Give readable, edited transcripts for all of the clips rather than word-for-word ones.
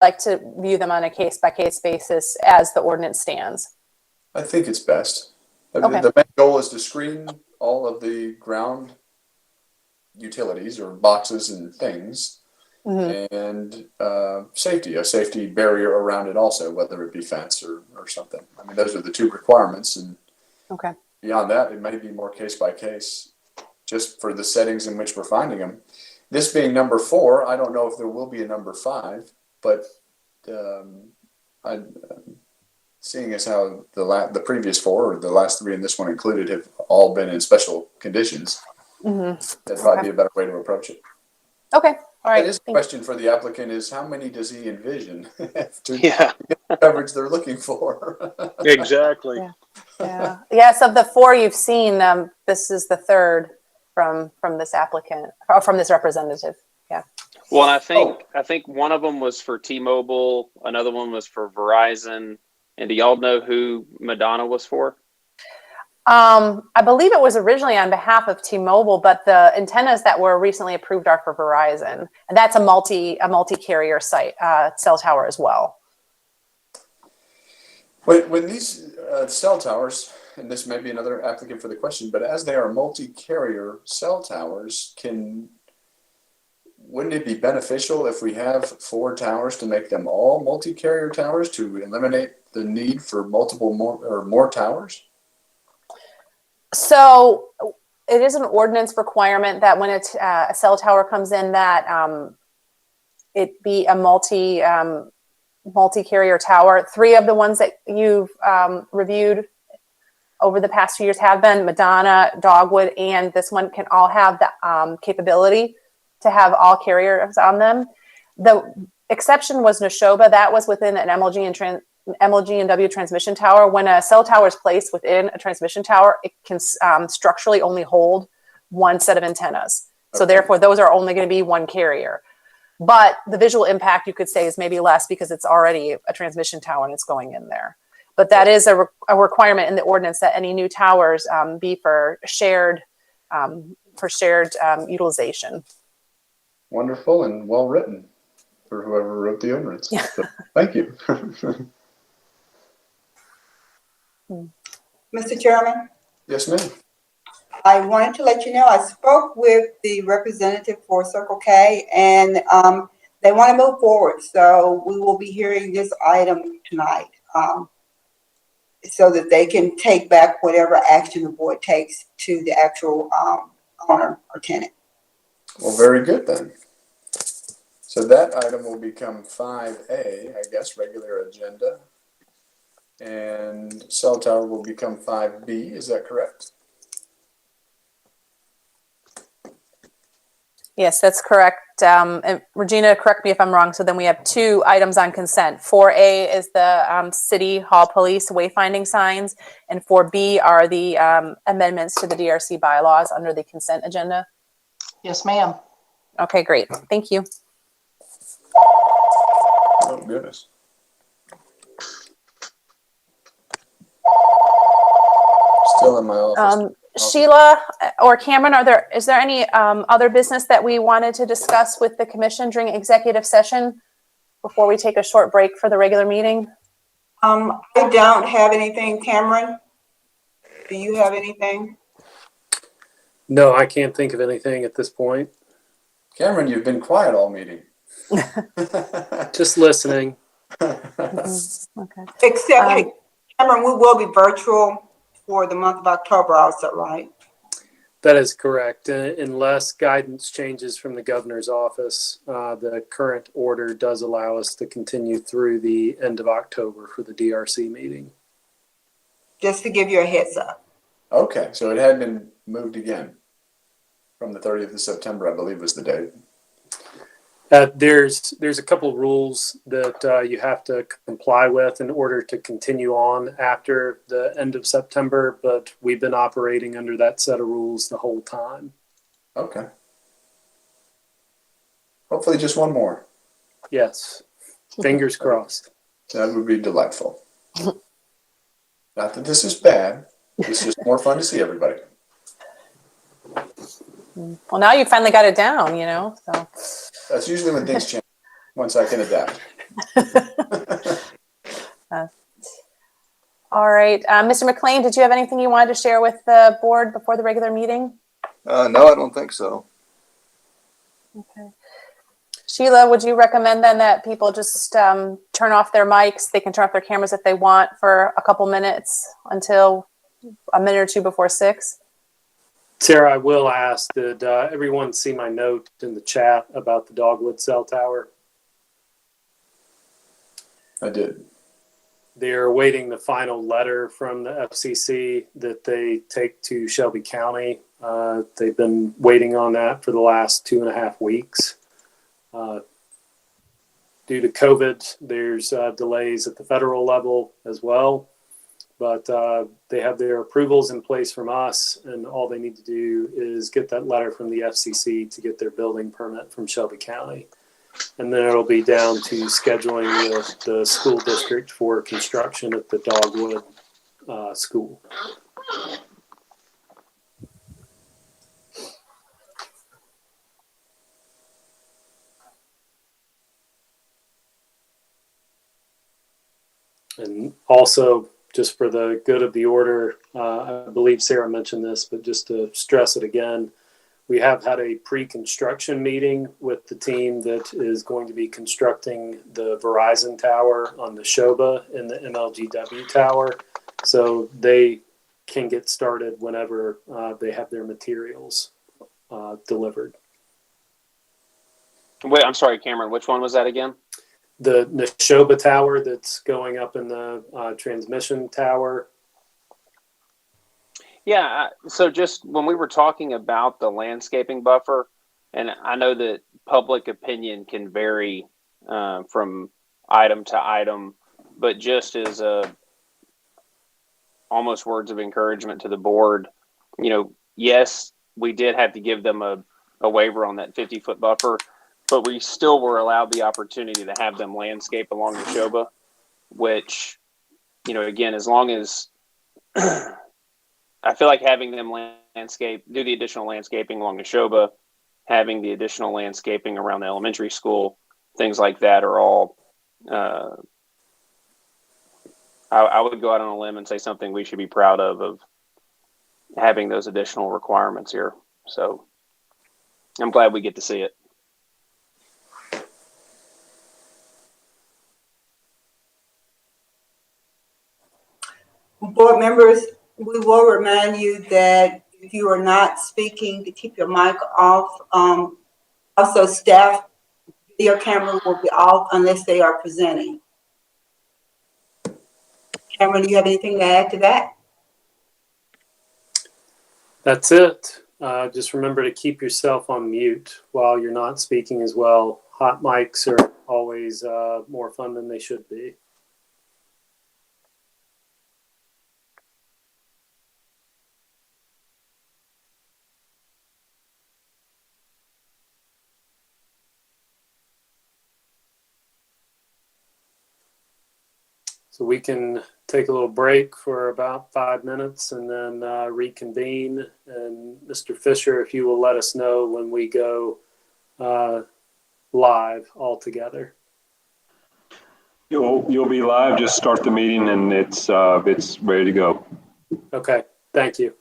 like to view them on a case-by-case basis as the ordinance stands? I think it's best. Okay. The main goal is to screen all of the ground utilities or boxes and things, and safety, a safety barrier around it also, whether it be fence or something. I mean, those are the two requirements, and Okay. beyond that, it may be more case by case, just for the settings in which we're finding them. This being number 4, I don't know if there will be a number 5, but seeing as how the previous 4, or the last 3 and this one included, have all been in special conditions, that'd probably be a better way to approach it. Okay. All right. That is a question for the applicant: is how many does he envision to Yeah, get the coverage they're looking for? exactly. Yeah. Yes, of the 4 you've seen, this is the 3rd from this applicant, or from this representative. Yeah. Well, and I think one of them was for T-Mobile, another one was for Verizon. And do y'all know who Madonna was for? I believe it was originally on behalf of T-Mobile, but the antennas that were recently approved are for Verizon, and that's a multi-carrier site, cell tower as well. When these cell towers, and this may be another applicant for the question, but as they are multi-carrier cell towers, wouldn't it be beneficial if we have 4 towers to make them all multi-carrier towers to eliminate the need for more towers? So it is an ordinance requirement that when a cell tower comes in, that it be a multi-carrier tower. 3 of the ones that you've reviewed over the past few years have been Madonna, Dogwood, and this one can all have the capability to have all carriers on them. The exception was Neshoba. That was within an MLG and W transmission tower. When a cell tower is placed within a transmission tower, it can structurally only hold 1 set of antennas. So therefore, those are only going to be 1 carrier. But the visual impact, you could say, is maybe less because it's already a transmission tower and it's going in there. But that is a requirement in the ordinance that any new towers be for shared utilization. Wonderful and well written for whoever wrote the ordinance. Yeah. So, thank you. Mr. Chairman, Yes, ma'am. I wanted to let you know I spoke with the representative for Circle K, and they want to move forward. So we will be hearing this item tonight, so that they can take back whatever action the board takes to the actual owner or tenant. Well, very good then. So that item will become 5A, I guess, regular agenda. And cell tower will become 5B, is that correct? Yes, that's correct. And Regina, correct me if I'm wrong. So then we have 2 items on consent. 4A is the City Hall Police wayfinding signs, and 4B are the amendments to the DRC bylaws under the consent agenda. Yes, ma'am. Okay, great. Thank you. Oh, goodness. Still in my office. Sheila or Cameron, is there any other business that we wanted to discuss with the commission during executive session before we take a short break for the regular meeting? I don't have anything. Cameron, do you have anything? No, I can't think of anything at this point. Cameron, you've been quiet all meeting. Just listening. Okay. Except, hey, Cameron, we will be virtual for the month of October also, right? That is correct. Unless guidance changes from the governor's office, the current order does allow us to continue through the end of October for the DRC meeting. Just to give you a heads up. Okay, so it had been moved again from the 30th of September, I believe was the date. There's a couple rules that you have to comply with in order to continue on after the end of September, but we've been operating under that set of rules the whole time. Okay. Hopefully just one more. Yes. Fingers crossed. That would be delightful. Not that this is bad. It's just more fun to see everybody. Well, now you finally got it down, So That's usually when things change, once I can adapt. All right. Mr. McLean, did you have anything you wanted to share with the board before the regular meeting? No, I don't think so. Okay. Sheila, would you recommend then that people just turn off their mics? They can turn off their cameras if they want for a couple minutes until a minute or two before 6? Sarah, I will ask, did everyone see my note in the chat about the Dogwood cell tower? I did. They're awaiting the final letter from the FCC that they take to Shelby County. They've been waiting on that for the last 2.5 weeks. Due to COVID, there's delays at the federal level as well. But they have their approvals in place from us, and all they need to do is get that letter from the FCC to get their building permit from Shelby County. And then it'll be down to scheduling with the school district for construction at the Dogwood school. And also, just for the good of the order, I believe Sarah mentioned this, but just to stress it again, we have had a pre-construction meeting with the team that is going to be constructing the Verizon tower on the Neshoba and the MLGW tower. So they can get started whenever they have their materials delivered. Wait, I'm sorry, Cameron. Which one was that again? The Neshoba tower that's going up in the transmission tower. Yeah, so just when we were talking about the landscaping buffer, and I know that public opinion can vary from item to item, but just as almost words of encouragement to the board, yes, we did have to give them a waiver on that 50-foot buffer, but we still were allowed the opportunity to have them landscape along the Neshoba, which, again, as long as I feel like having them do the additional landscaping along the Neshoba, having the additional landscaping around the elementary school, things like that are all, I would go out on a limb and say something we should be proud of having those additional requirements here. So I'm glad we get to see it. Board members, we will remind you that if you are not speaking, to keep your mic off. Also, staff video camera will be off unless they are presenting. Cameron, do you have anything to add to that? That's it. Just remember to keep yourself on mute while you're not speaking as well. Hot mics are always more fun than they should be. So we can take a little break for about 5 minutes and then reconvene. And Mr. Fisher, if you will let us know when we go live all together. You'll be live. Just start the meeting and it's ready to go. Okay, thank you.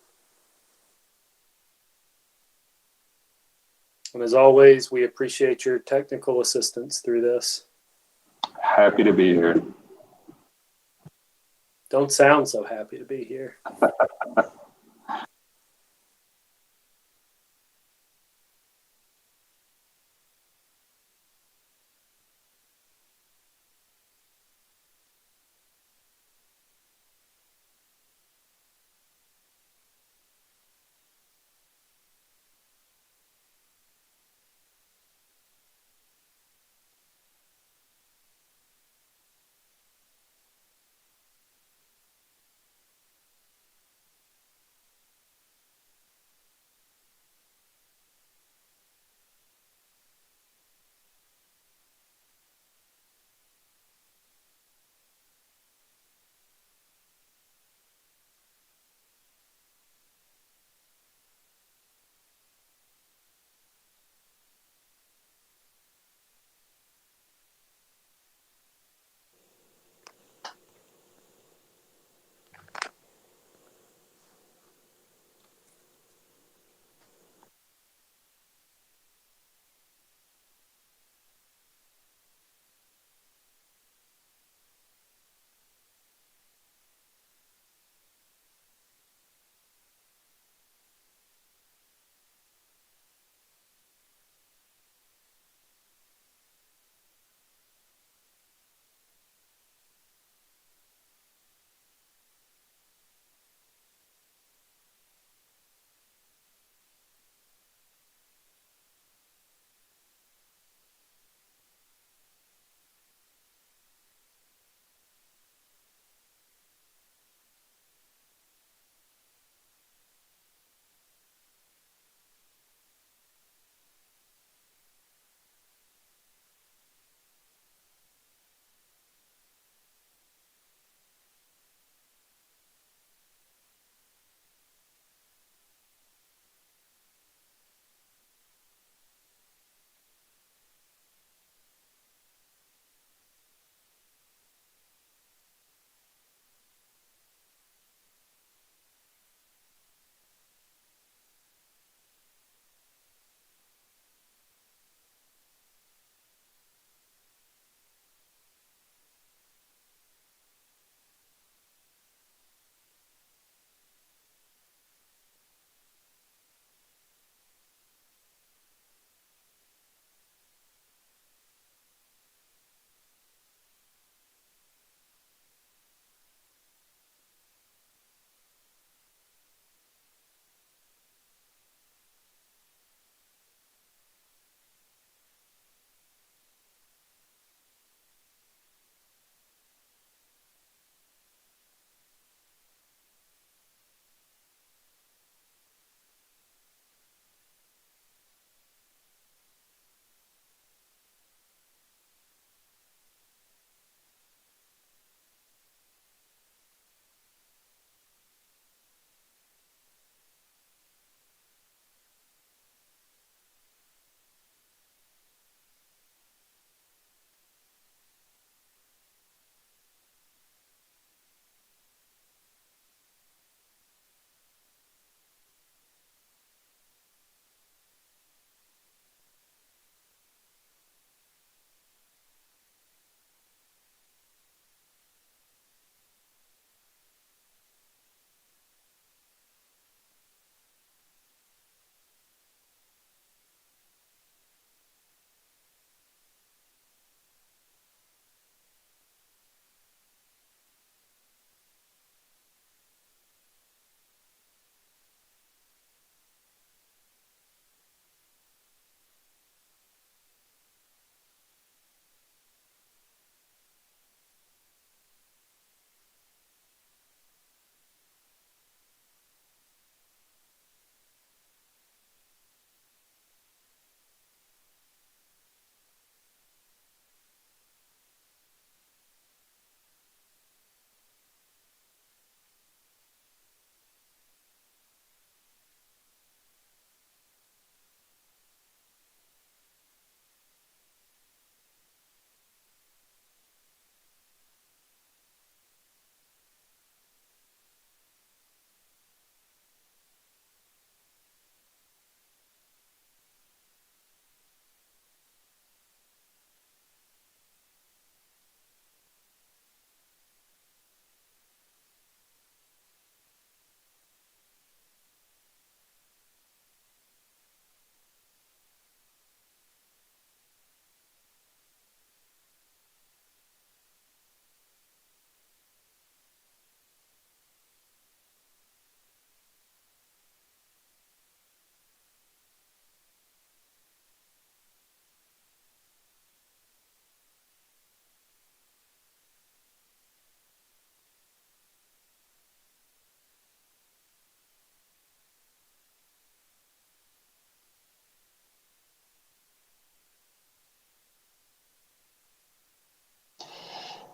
And as always, we appreciate your technical assistance through this. Happy to be here. Don't sound so happy to be here.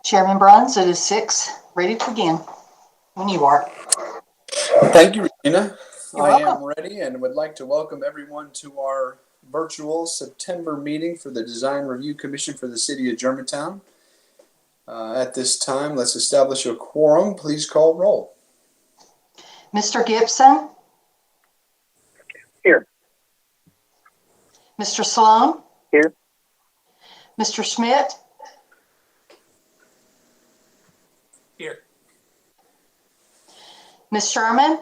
Chairman Bruns, it is 6, ready to begin when you are. Thank you, Regina. You're I am welcome. ready and would like to welcome everyone to our virtual September meeting for the Design Review Commission for the City of Germantown. At this time, let's establish a quorum. Please call roll. Mr. Gibson? Here. Mr. Sloan? Here. Mr. Schmidt? Here. Ms. Sherman?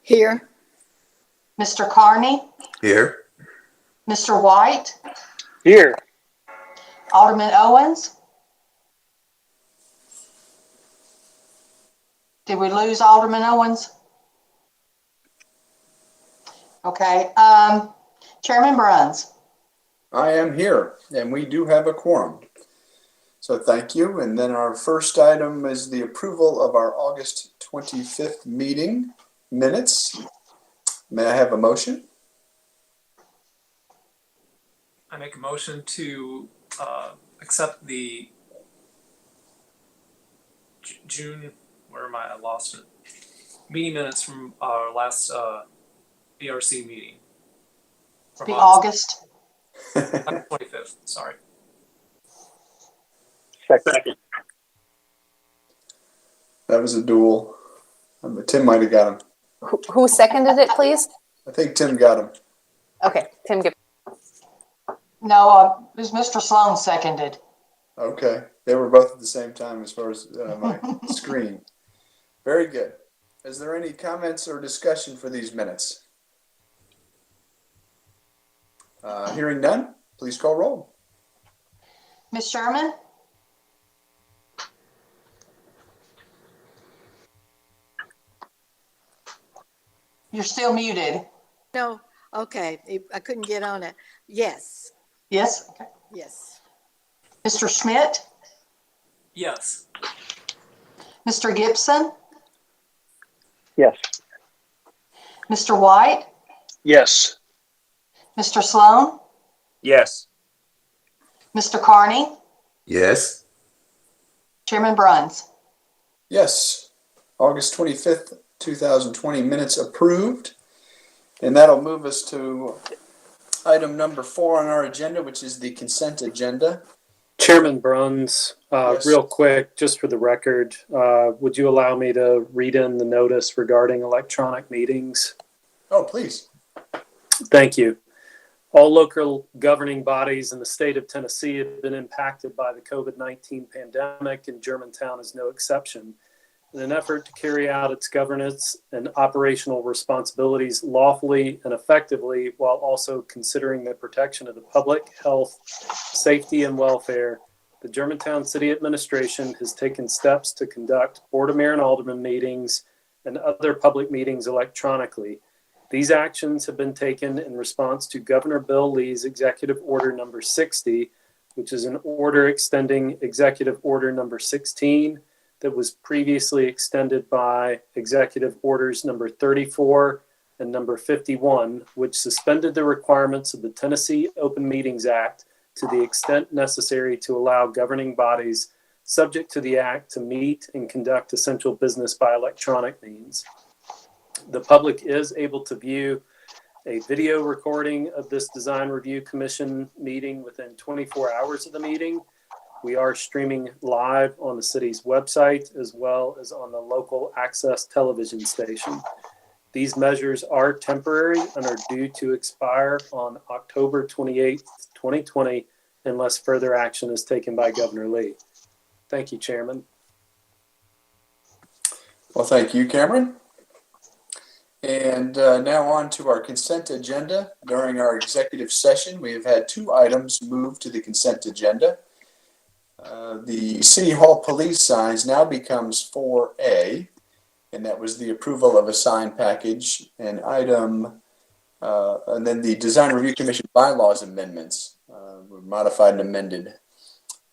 Here. Mr. Carney? Here. Mr. White? Here. Alderman Owens? Did we lose Alderman Owens? Okay. Chairman Bruns? I am here, and we do have a quorum. So thank you. And then our first item is the approval of our August 25th meeting minutes. May I have a motion? I make a motion to accept the June, where am I? I lost it. Meeting minutes from our last BRC meeting. From The August? 25th, sorry. Second. That was a duel. Tim might have got him. Who seconded it, please? I think Tim got him. Okay, Tim Gibbs. No, it was Mr. Sloan seconded. Okay. They were both at the same time as far as my screen. Very good. Is there any comments or discussion for these minutes? Hearing none, please call roll. Ms. Sherman? You're still muted. No, okay. I couldn't get on it. Yes. Yes? Okay. Yes. Mr. Schmidt? Yes. Mr. Gibson? Yes. Mr. White? Yes. Mr. Sloan? Yes. Mr. Carney? Yes. Chairman Bruns? Yes. August 25th, 2020 minutes approved. And that'll move us to item number 4 on our agenda, which is the consent agenda. Chairman Bruns, Yes. real quick, just for the record, would you allow me to read in the notice regarding electronic meetings? Oh, please. Thank you. All local governing bodies in the state of Tennessee have been impacted by the COVID-19 pandemic, and Germantown is no exception. In an effort to carry out its governance and operational responsibilities lawfully and effectively, while also considering the protection of the public health, safety, and welfare, the Germantown City Administration has taken steps to conduct Board of Mayor and Alderman meetings and other public meetings electronically. These actions have been taken in response to Governor Bill Lee's Executive Order Number 60, which is an order extending Executive Order Number 16 that was previously extended by Executive Orders Number 34 and Number 51, which suspended the requirements of the Tennessee Open Meetings Act to the extent necessary to allow governing bodies subject to the act to meet and conduct essential business by electronic means. The public is able to view a video recording of this Design Review Commission meeting within 24 hours of the meeting. We are streaming live on the city's website as well as on the local access television station. These measures are temporary and are due to expire on October 28, 2020, unless further action is taken by Governor Lee. Thank you, Chairman. Well, thank you, Cameron. And now on to our consent agenda. During our executive session, we have had 2 items moved to the consent agenda. The City Hall police signs now becomes 4A, and that was the approval of a sign package. And then the Design Review Commission bylaws amendments were modified and amended.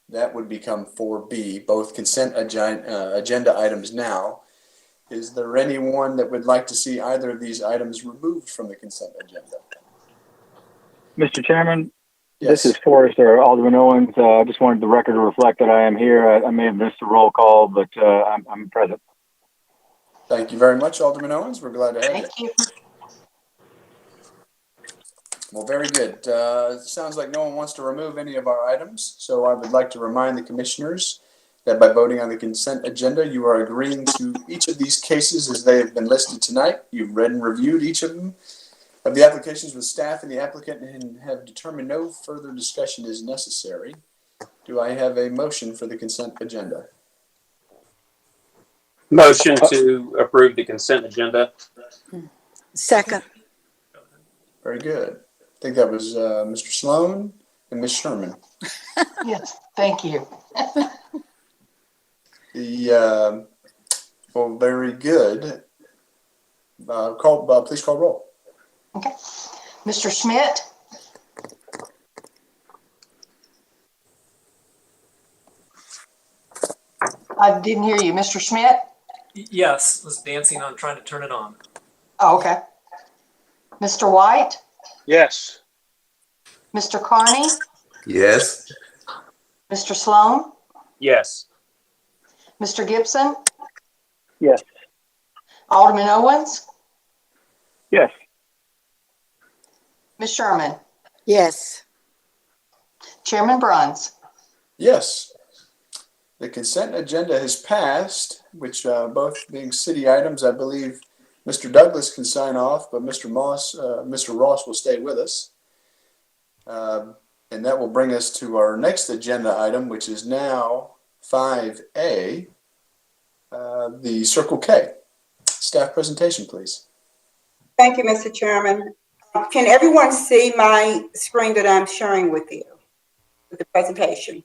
That would become 4B, both consent agenda items now. Is there anyone that would like to see either of these items removed from the consent agenda? Mr. Chairman, Yes. This is Forrest or Alderman Owens. I just wanted the record to reflect that I am here. I may have missed the roll call, but I'm present. Thank you very much, Alderman Owens. We're glad to have you. Thank you. Well, very good. It sounds like no one wants to remove any of our items, so I would like to remind the commissioners that by voting on the consent agenda, you are agreeing to each of these cases as they have been listed tonight. You've read and reviewed each of them, of the applications with staff and the applicant, and have determined no further discussion is necessary. Do I have a motion for the consent agenda? Motion to approve the consent agenda. Second. Very good. I think that was Mr. Sloan and Ms. Sherman. Yes, thank you. Well, very good. Please call roll. Okay. Mr. Schmidt? I didn't hear you. Mr. Schmidt? Yes, was dancing on trying to turn it on. Oh, okay. Mr. White? Yes. Mr. Carney? Yes. Mr. Sloan? Yes. Mr. Gibson? Yes. Alderman Owens? Yes. Ms. Sherman? Yes. Chairman Bruns? Yes. The consent agenda has passed, which both being city items, I believe Mr. Douglas can sign off, but Mr. Ross will stay with us. And that will bring us to our next agenda item, which is now 5A, the Circle K. Staff presentation, please. Thank you, Mr. Chairman. Can everyone see my screen that I'm sharing with you, with the presentation?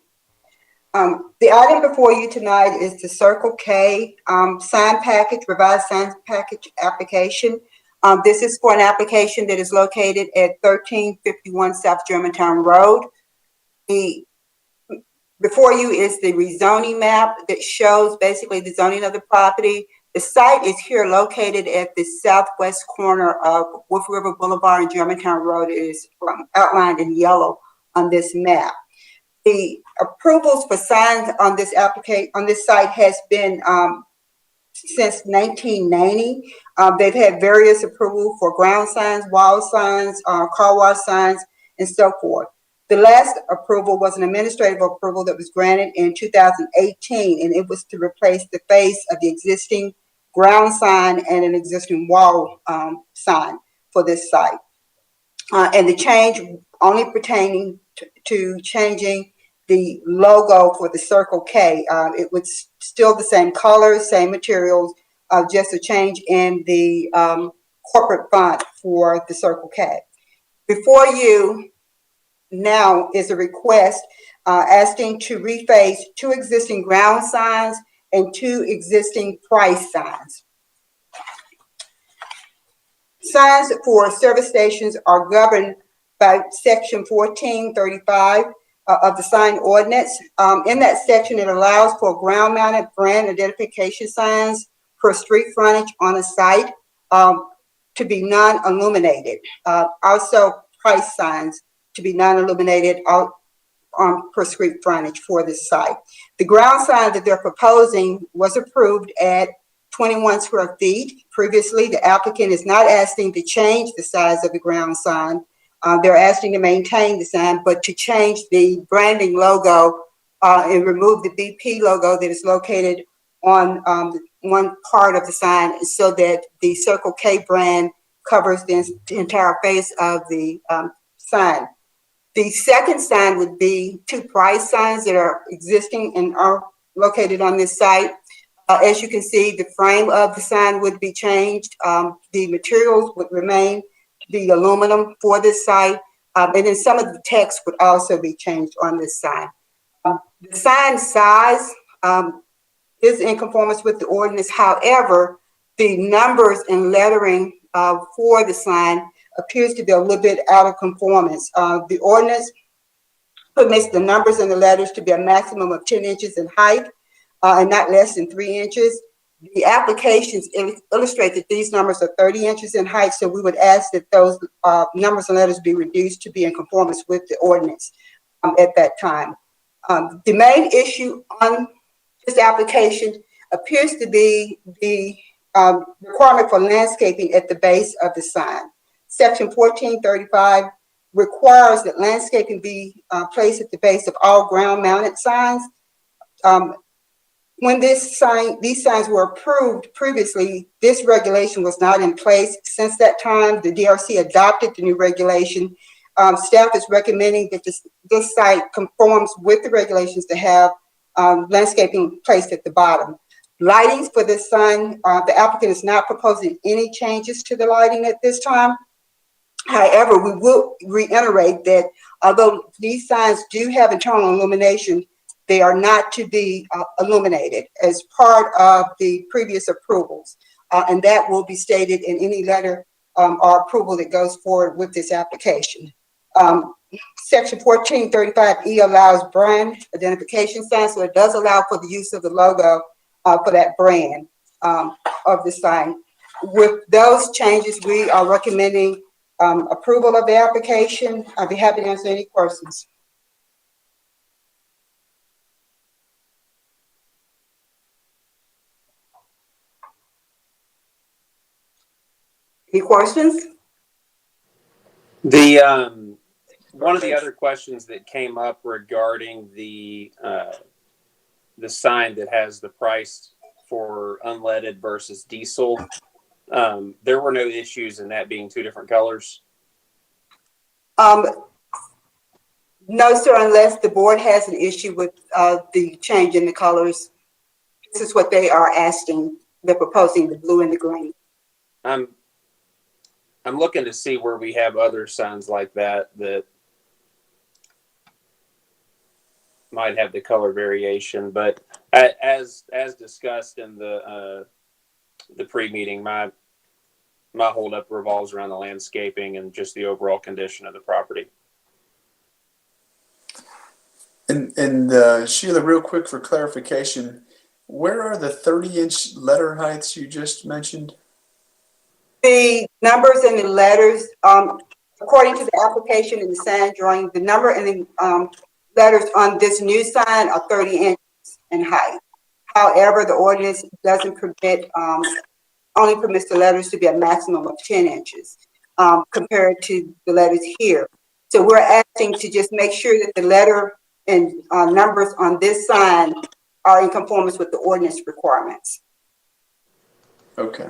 The item before you tonight is the Circle K sign package, revised sign package application. This is for an application that is located at 1351 South Germantown Road. Before you is the rezoning map that shows basically the zoning of the property. The site is here located at the southwest corner of Wolf River Boulevard and Germantown Road. It is outlined in yellow on this map. The approvals for signs on this site has been since 1990. They've had various approvals for ground signs, wall signs, car wash signs, and so forth. The last approval was an administrative approval that was granted in 2018, and it was to replace the face of the existing ground sign and an existing wall sign for this site. And the change only pertaining to changing the logo for the Circle K. It was still the same colors, same materials, just a change in the corporate font for the Circle K. Before you now is a request asking to reface 2 existing ground signs and 2 existing price signs. Signs for service stations are governed by Section 1435 of the sign ordinance. In that section, it allows for ground-mounted brand identification signs per street frontage on a site to be non-illuminated. Also, price signs to be non-illuminated per street frontage for this site. The ground sign that they're proposing was approved at 21 square feet. Previously, the applicant is not asking to change the size of the ground sign. They're asking to maintain the sign, but to change the branding logo and remove the BP logo that is located on one part of the sign so that the Circle K brand covers the entire face of the sign. The second sign would be 2 price signs that are existing and are located on this site. As you can see, the frame of the sign would be changed. The materials would remain to be aluminum for this site. And then some of the text would also be changed on this sign. The sign size is in conformance with the ordinance. However, the numbers and lettering for the sign appears to be a little bit out of conformance. The ordinance permits the numbers and the letters to be a maximum of 10 inches in height and not less than 3 inches. The applications illustrate that these numbers are 30 inches in height, so we would ask that those numbers and letters be reduced to be in conformance with the ordinance at that time. The main issue on this application appears to be the requirement for landscaping at the base of the sign. Section 1435 requires that landscaping be placed at the base of all ground-mounted signs. When these signs were approved previously, this regulation was not in place. Since that time, the DRC adopted the new regulation. Staff is recommending that this site conforms with the regulations to have landscaping placed at the bottom. Lightings for this sign, the applicant is not proposing any changes to the lighting at this time. However, we will reiterate that although these signs do have internal illumination, they are not to be illuminated as part of the previous approvals. And that will be stated in any letter or approval that goes forward with this application. Section 1435E allows brand identification signs, so it does allow for the use of the logo for that brand of the sign. With those changes, we are recommending approval of the application. I'd be happy to answer any questions. Any questions? The one of the other questions that came up regarding the sign that has the price for unleaded versus diesel, there were no issues in that being two different colors. No, sir, unless the board has an issue with the change in the colors. This is what they are asking. They're proposing the blue and the green. I'm looking to see where we have other signs like that might have the color variation, but as discussed in the pre-meeting, my holdup revolves around the landscaping and just the overall condition of the property. And Sheila, real quick for clarification, where are the 30-inch letter heights you just mentioned? The numbers and the letters, according to the application and the sign drawing, the number and the letters on this new sign are 30 inches in height. However, the ordinance doesn't permit, only permits the letters to be a maximum of 10 inches compared to the letters here. So we're asking to just make sure that the letter and numbers on this sign are in conformance with the ordinance requirements. Okay.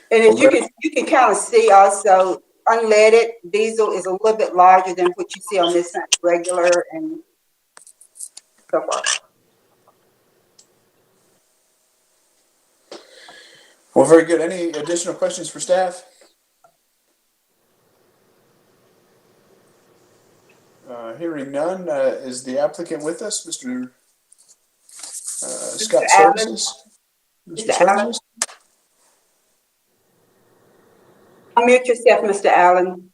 And as you can kind of see also, unleaded diesel is a little bit larger than what you see on this sign, regular and so forth. Well, very good. Any additional questions for staff? Hearing none, is the applicant with us, Mr. Scott Services? Mr. Services? Unmute yourself, Mr. Allen.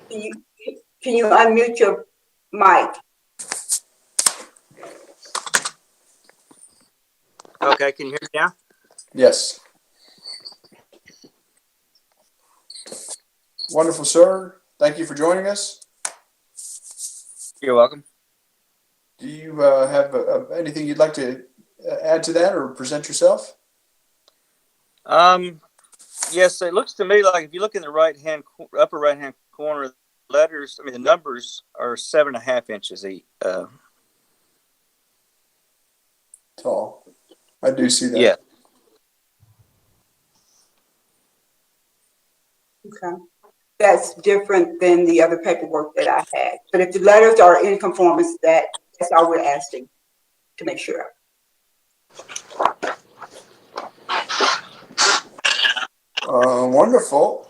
Can you unmute your mic? Okay, can you hear me now? Yes. Wonderful, sir. Thank you for joining us. You're welcome. Do you have anything you'd like to add to that or present yourself? Yes, it looks to me like if you look in the upper right-hand corner, letters, I mean, the numbers are 7.5 inches tall. I do see that. Yeah. Okay. That's different than the other paperwork that I had. But if the letters are in conformance, that's all we're asking to make sure. Wonderful.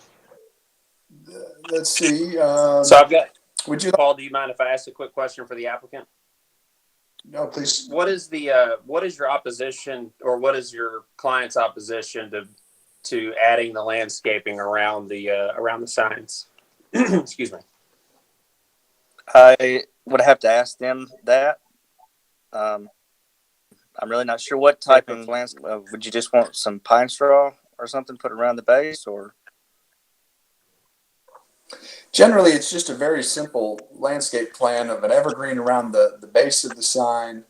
Let's see. So I've got. Would you, Paul? Do you mind if I ask a quick question for the applicant? No, please. What is your opposition, or what is your client's opposition to to adding the landscaping around the signs. Excuse me. I would have to ask them that. I'm really not sure what type of landscape. Would you just want some pine straw or something put around the base, or? Generally, it's just a very simple landscape plan of an evergreen around the base of the sign.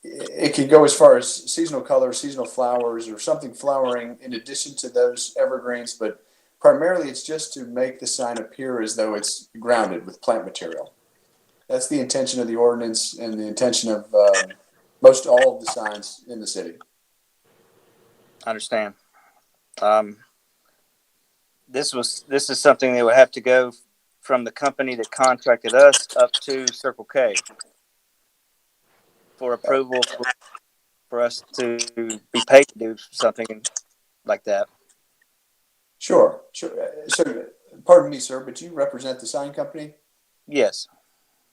It can go as far as seasonal colors, seasonal flowers, or something flowering in addition to those evergreens, but primarily it's just to make the sign appear as though it's grounded with plant material. That's the intention of the ordinance and the intention of most all of the signs in the city. I understand. This is something that would have to go from the company that contracted us up to Circle K for approval for us to be paid to do something like that. Sure. So, pardon me, sir, but you represent the sign company? Yes.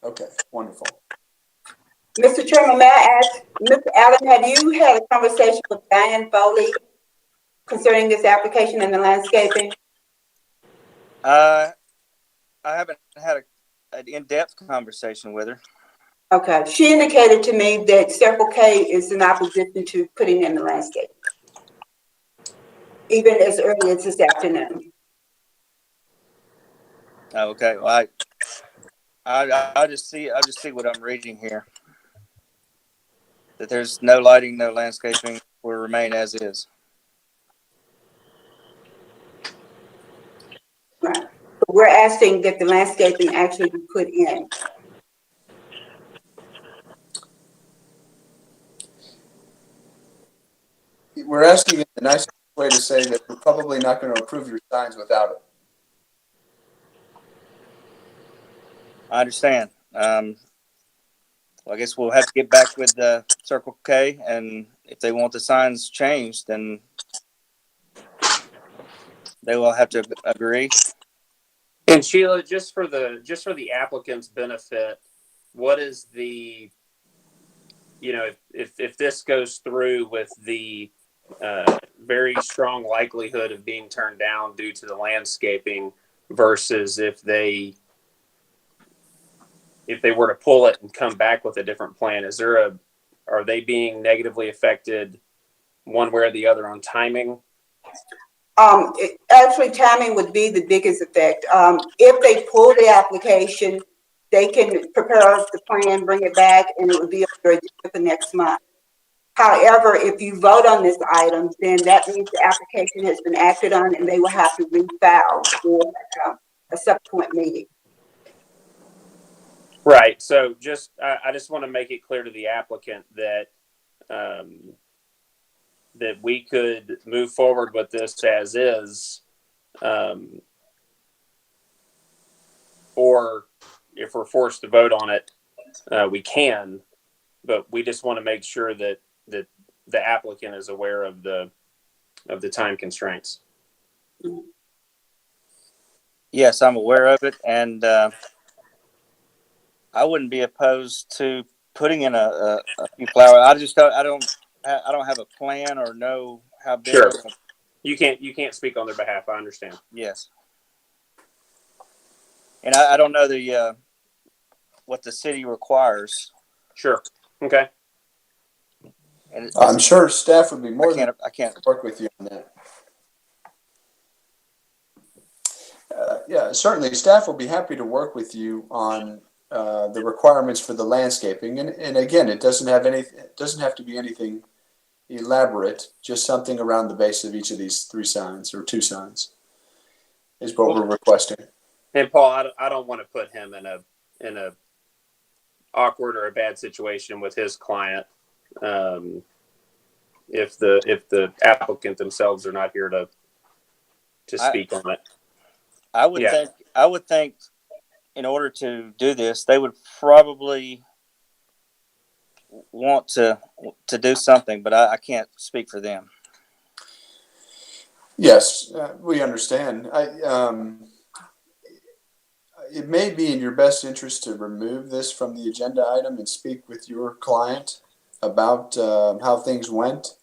Okay, wonderful. Mr. Chairman, may I ask, Mr. Allen, have you had a conversation with Diane Foley concerning this application and the landscaping? I haven't had an in-depth conversation with her. Okay, she indicated to me that Circle K is in opposition to putting in the landscape, even as early as this afternoon. Okay, well, I'll just see what I'm reading here. That there's no lighting, no landscaping, will remain as is. Right. But we're asking that the landscaping actually be put in. We're asking in the nicest way to say that we're probably not going to approve your signs without it. I understand. Well, I guess we'll have to get back with the Circle K, and if they want the signs changed, then they will have to agree. And Sheila, just for the applicant's benefit, what is the, if this goes through with the very strong likelihood of being turned down due to the landscaping versus if they were to pull it and come back with a different plan, are they being negatively affected one way or the other on timing? Actually, timing would be the biggest effect. If they pull the application, they can prepare the plan, bring it back, and it would be under the next month. However, if you vote on this item, then that means the application has been acted on, and they will have to refile for a subsequent meeting. Right. So I just want to make it clear to the applicant that that we could move forward with this as is, or if we're forced to vote on it, we can. But we just want to make sure that the applicant is aware of the time constraints. Yes, I'm aware of it, and I wouldn't be opposed to putting in a few flowers. I don't have a plan or know how big. Sure. You can't speak on their behalf. I understand. Yes. And I don't know what the city requires. Sure. Okay. And I'm sure staff would be more than I can't work with you on that. Yeah, certainly staff will be happy to work with you on the requirements for the landscaping. And again, it doesn't have to be anything elaborate, just something around the base of each of these 3 signs or 2 signs is what we're requesting. And Paul, I don't want to put him in a awkward or a bad situation with his client. If the applicant themselves are not here to speak on it. I would think in order to do this, they would probably want to do something, but I can't speak for them. Yes, we understand. It may be in your best interest to remove this from the agenda item and speak with your client about how things went.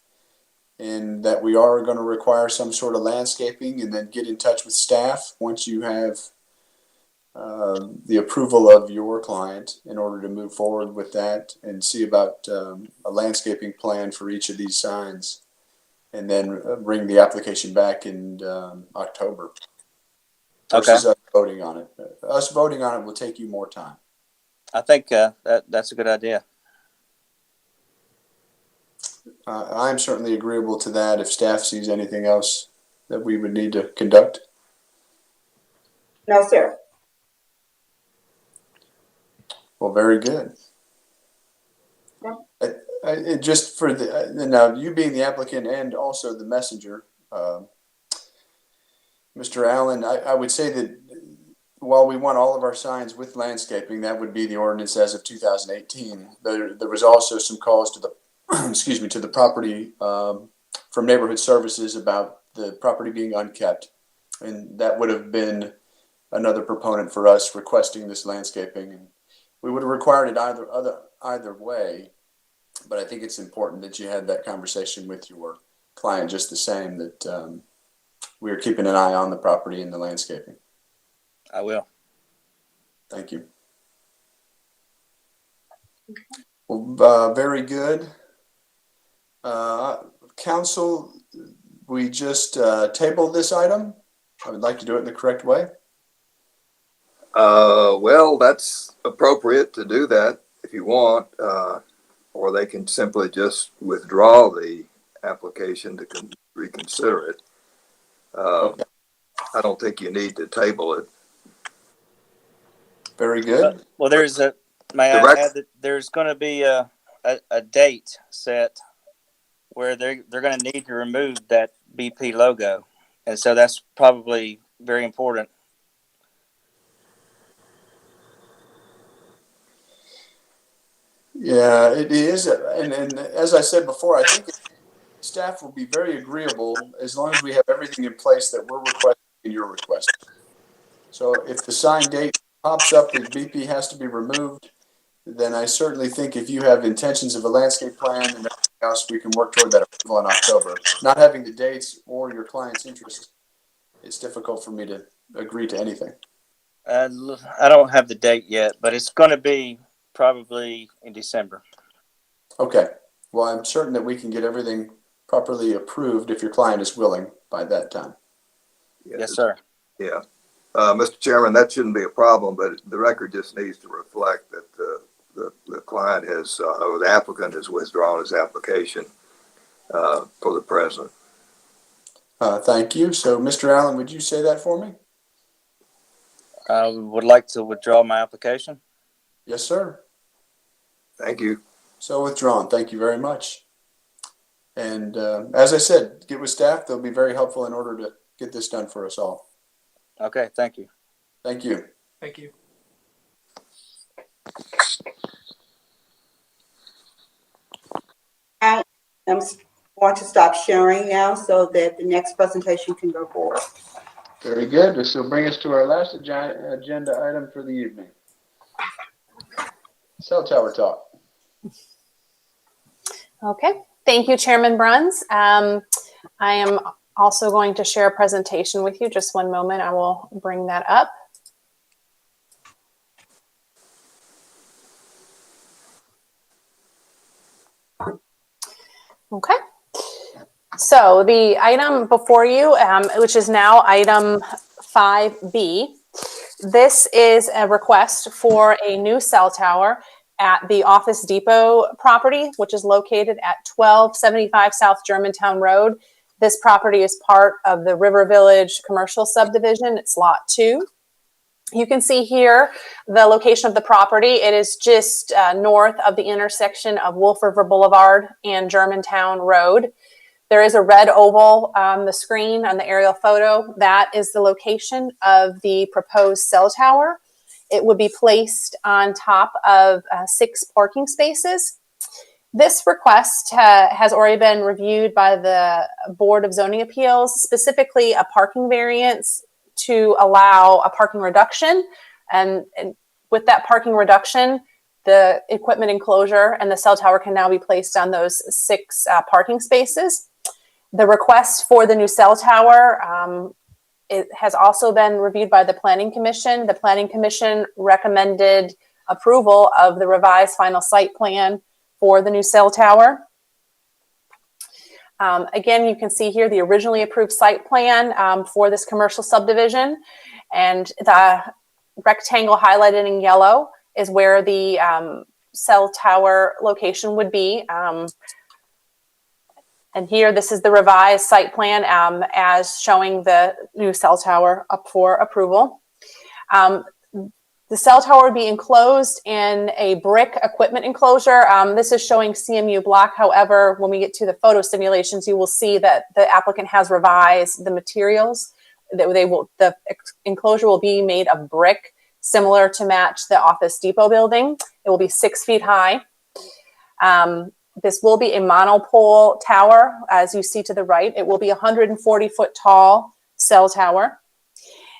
and that we are going to require some sort of landscaping, and then get in touch with staff once you have the approval of your client in order to move forward with that and see about a landscaping plan for each of these signs, and then bring the application back in October versus us voting on it. Us voting on it will take you more time. I think that's a good idea. I'm certainly agreeable to that if staff sees anything else that we would need to conduct. No, sir. Well, very good. Just for now, you being the applicant and also the messenger, Mr. Allen, I would say that while we want all of our signs with landscaping, that would be the ordinance as of 2018. There was also some calls to the excuse me, to the property from neighborhood services about the property being unkept, and that would have been another proponent for us requesting this landscaping. And we would have required it either way, but I think it's important that you had that conversation with your client just the same, that we are keeping an eye on the property and the landscaping. I will. Thank you. Well, very good. Council, we just tabled this item. I would like to do it in the correct way. Well, that's appropriate to do that if you want, or they can simply just withdraw the application to reconsider it. Okay. I don't think you need to table it. Very good. Well, may I add that there's going to be a date set where they're going to need to remove that BP logo. And so that's probably very important. Yeah, it is. And as I said before, I think staff will be very agreeable as long as we have everything in place that we're requesting and you're requesting. So if the sign date pops up that BP has to be removed, then I certainly think if you have intentions of a landscape plan and everything else, we can work toward that approval in October. Not having the dates or your client's interest, it's difficult for me to agree to anything. I don't have the date yet, but it's going to be probably in December. Okay. Well, I'm certain that we can get everything properly approved if your client is willing by that time. Yes, sir. Yeah. Mr. Chairman, that shouldn't be a problem, but the record just needs to reflect that the client has, or the applicant has withdrawn his application for the present. Thank you. So, Mr. Allen, would you say that for me? I would like to withdraw my application. Yes, sir. Thank you. So withdrawn. Thank you very much. And as I said, get with staff. They'll be very helpful in order to get this done for us all. Okay. Thank you. Thank you. Thank you. I am going to stop sharing now so that the next presentation can go forward. Very good. This will bring us to our last agenda item for the evening. Cell tower talk. Okay. Thank you, Chairman Bruns. I am also going to share a presentation with you. Just one moment. I will bring that up. Okay. So the item before you, which is now item 5B, this is a request for a new cell tower at the Office Depot property, which is located at 1275 South Germantown Road. This property is part of the River Village commercial subdivision. It's lot 2. You can see here the location of the property. It is just north of the intersection of Wolf River Boulevard and Germantown Road. There is a red oval on the screen on the aerial photo. That is the location of the proposed cell tower. It would be placed on top of 6 parking spaces. This request has already been reviewed by the Board of Zoning Appeals, specifically a parking variance to allow a parking reduction. And with that parking reduction, the equipment enclosure and the cell tower can now be placed on those 6 parking spaces. The request for the new cell tower, it has also been reviewed by the Planning Commission. The Planning Commission recommended approval of the revised final site plan for the new cell tower. Again, you can see here the originally approved site plan for this commercial subdivision, and the rectangle highlighted in yellow is where the cell tower location would be. And here, this is the revised site plan as showing the new cell tower up for approval. The cell tower would be enclosed in a brick equipment enclosure. This is showing CMU block. However, when we get to the photo simulations, you will see that the applicant has revised the materials. The enclosure will be made of brick, similar to match the Office Depot building. It will be 6 feet high. This will be a monopole tower, as you see to the right. It will be a 140-foot tall cell tower.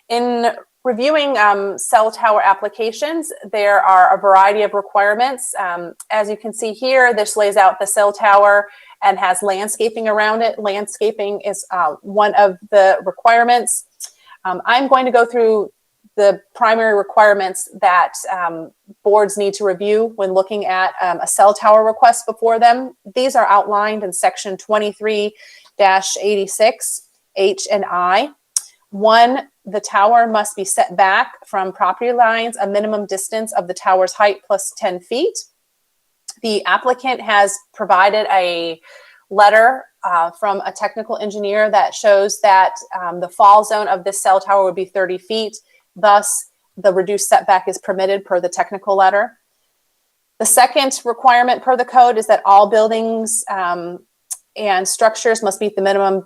In reviewing cell tower applications, there are a variety of requirements. As you can see here, this lays out the cell tower and has landscaping around it. Landscaping is one of the requirements. I'm going to go through the primary requirements that boards need to review when looking at a cell tower request before them. These are outlined in section 23-86, H and I. 1, the tower must be set back from property lines a minimum distance of the tower's height plus 10 feet. The applicant has provided a letter from a technical engineer that shows that the fall zone of this cell tower would be 30 feet. Thus, the reduced setback is permitted per the technical letter. The second requirement per the code is that all buildings and structures must meet the minimum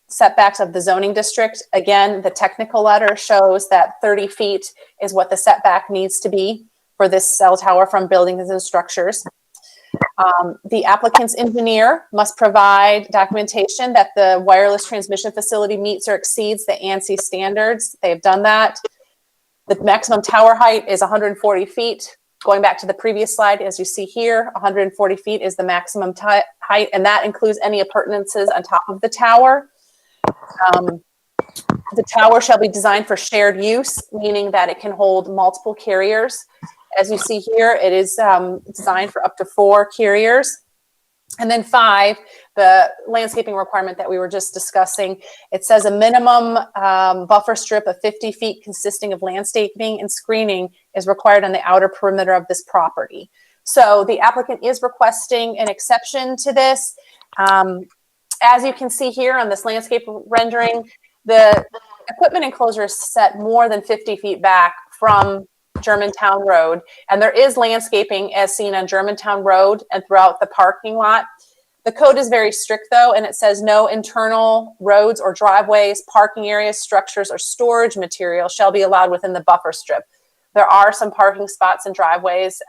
setbacks of the zoning district. Again, the technical letter shows that 30 feet is what the setback needs to be for this cell tower from buildings and structures. The applicant's engineer must provide documentation that the wireless transmission facility meets or exceeds the ANSI standards. They have done that. The maximum tower height is 140 feet. Going back to the previous slide, as you see here, 140 feet is the maximum height, and that includes any appurtenances on top of the tower. The tower shall be designed for shared use, meaning that it can hold multiple carriers. As you see here, it is designed for up to 4 carriers. And then 5, the landscaping requirement that we were just discussing, it says a minimum buffer strip of 50 feet consisting of landscaping and screening is required on the outer perimeter of this property. So the applicant is requesting an exception to this. As you can see here on this landscape rendering, the equipment enclosure is set more than 50 feet back from Germantown Road, and there is landscaping as seen on Germantown Road and throughout the parking lot. The code is very strict though, and it says no internal roads or driveways, parking areas, structures, or storage material shall be allowed within the buffer strip. There are some parking spots and driveways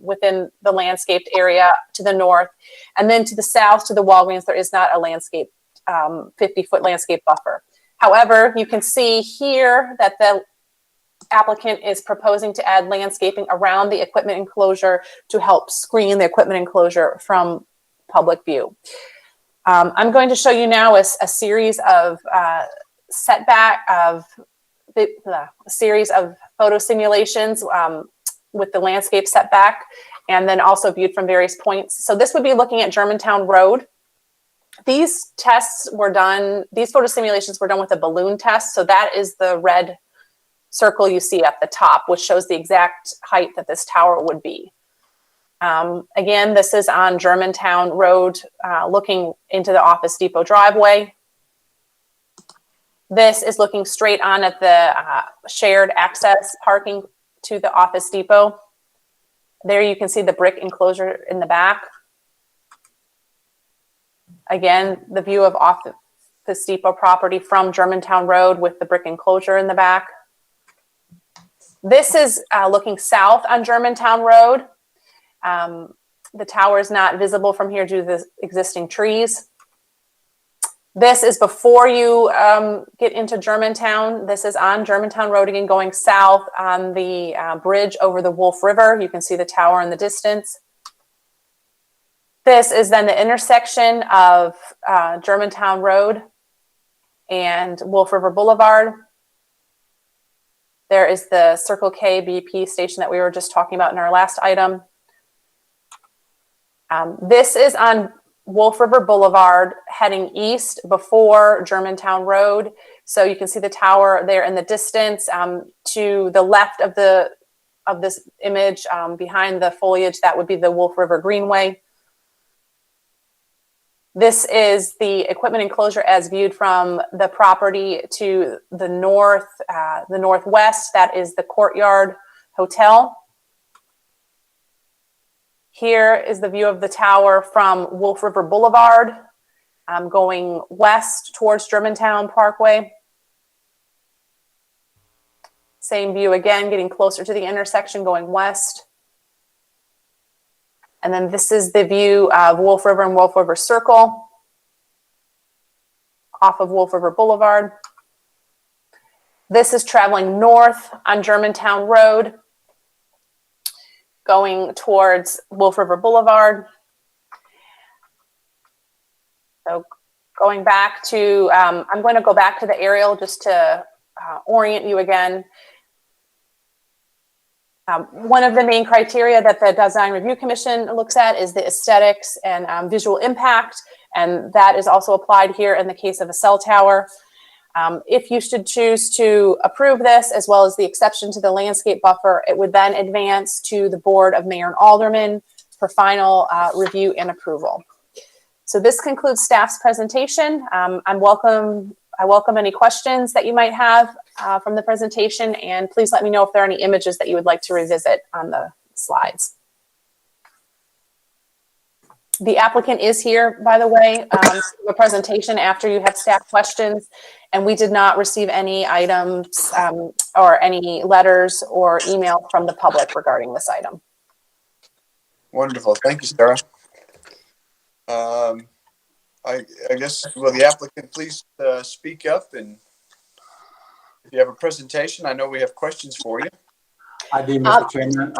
within the landscaped area to the north, and then to the south to the Walgreens, there is not a landscape 50-foot landscape buffer. However, you can see here that the applicant is proposing to add landscaping around the equipment enclosure to help screen the equipment enclosure from public view. I'm going to show you now a series of a series of photo simulations with the landscape setback, and then also viewed from various points. So this would be looking at Germantown Road. These tests were done, these photo simulations were done with a balloon test. So that is the red circle you see at the top, which shows the exact height that this tower would be. Again, this is on Germantown Road, looking into the Office Depot driveway. This is looking straight on at the shared access parking to the Office Depot. There you can see the brick enclosure in the back. Again, the view of Office Depot property from Germantown Road with the brick enclosure in the back. This is looking south on Germantown Road. The tower is not visible from here due to the existing trees. This is before you get into Germantown. This is on Germantown Road again, going south on the bridge over the Wolf River. You can see the tower in the distance. This is then the intersection of Germantown Road and Wolf River Boulevard. There is the Circle K BP station that we were just talking about in our last item. This is on Wolf River Boulevard heading east before Germantown Road. So you can see the tower there in the distance. To the left of this image, behind the foliage, that would be the Wolf River Greenway. This is the equipment enclosure as viewed from the property to the north, the northwest. That is the Courtyard Hotel. Here is the view of the tower from Wolf River Boulevard, going west towards Germantown Parkway. Same view again, getting closer to the intersection, going west. And then this is the view of Wolf River and Wolf River Circle off of Wolf River Boulevard. This is traveling north on Germantown Road, going towards Wolf River Boulevard. So going back to, I'm going to go back to the aerial just to orient you again. One of the main criteria that the Design Review Commission looks at is the aesthetics and visual impact, and that is also applied here in the case of a cell tower. If you should choose to approve this, as well as the exception to the landscape buffer, it would then advance to the Board of Mayor and Aldermen for final review and approval. So this concludes staff's presentation. I welcome any questions that you might have from the presentation, and please let me know if there are any images that you would like to revisit on the slides. The applicant is here, by the way, the presentation after you have staff questions, and we did not receive any items or any letters or email from the public regarding this item. Wonderful. Thank you, Sarah. I guess, will the applicant please speak up, and if you have a presentation, I know we have questions for you. I do, Mr. Chairman.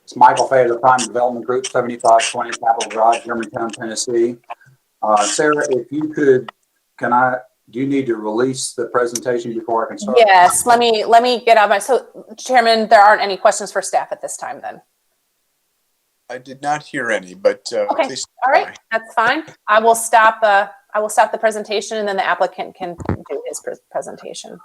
It's Michael Fay of the Prime Development Group, 7520 Capitol Drive, Germantown, Tennessee. Sarah, if you could, do you need to release the presentation before I can start? Yes, let me get out my, so Chairman, there aren't any questions for staff at this time then? I did not hear any, but okay. Please. All right, that's fine. I will stop the presentation, and then the applicant can do his presentation.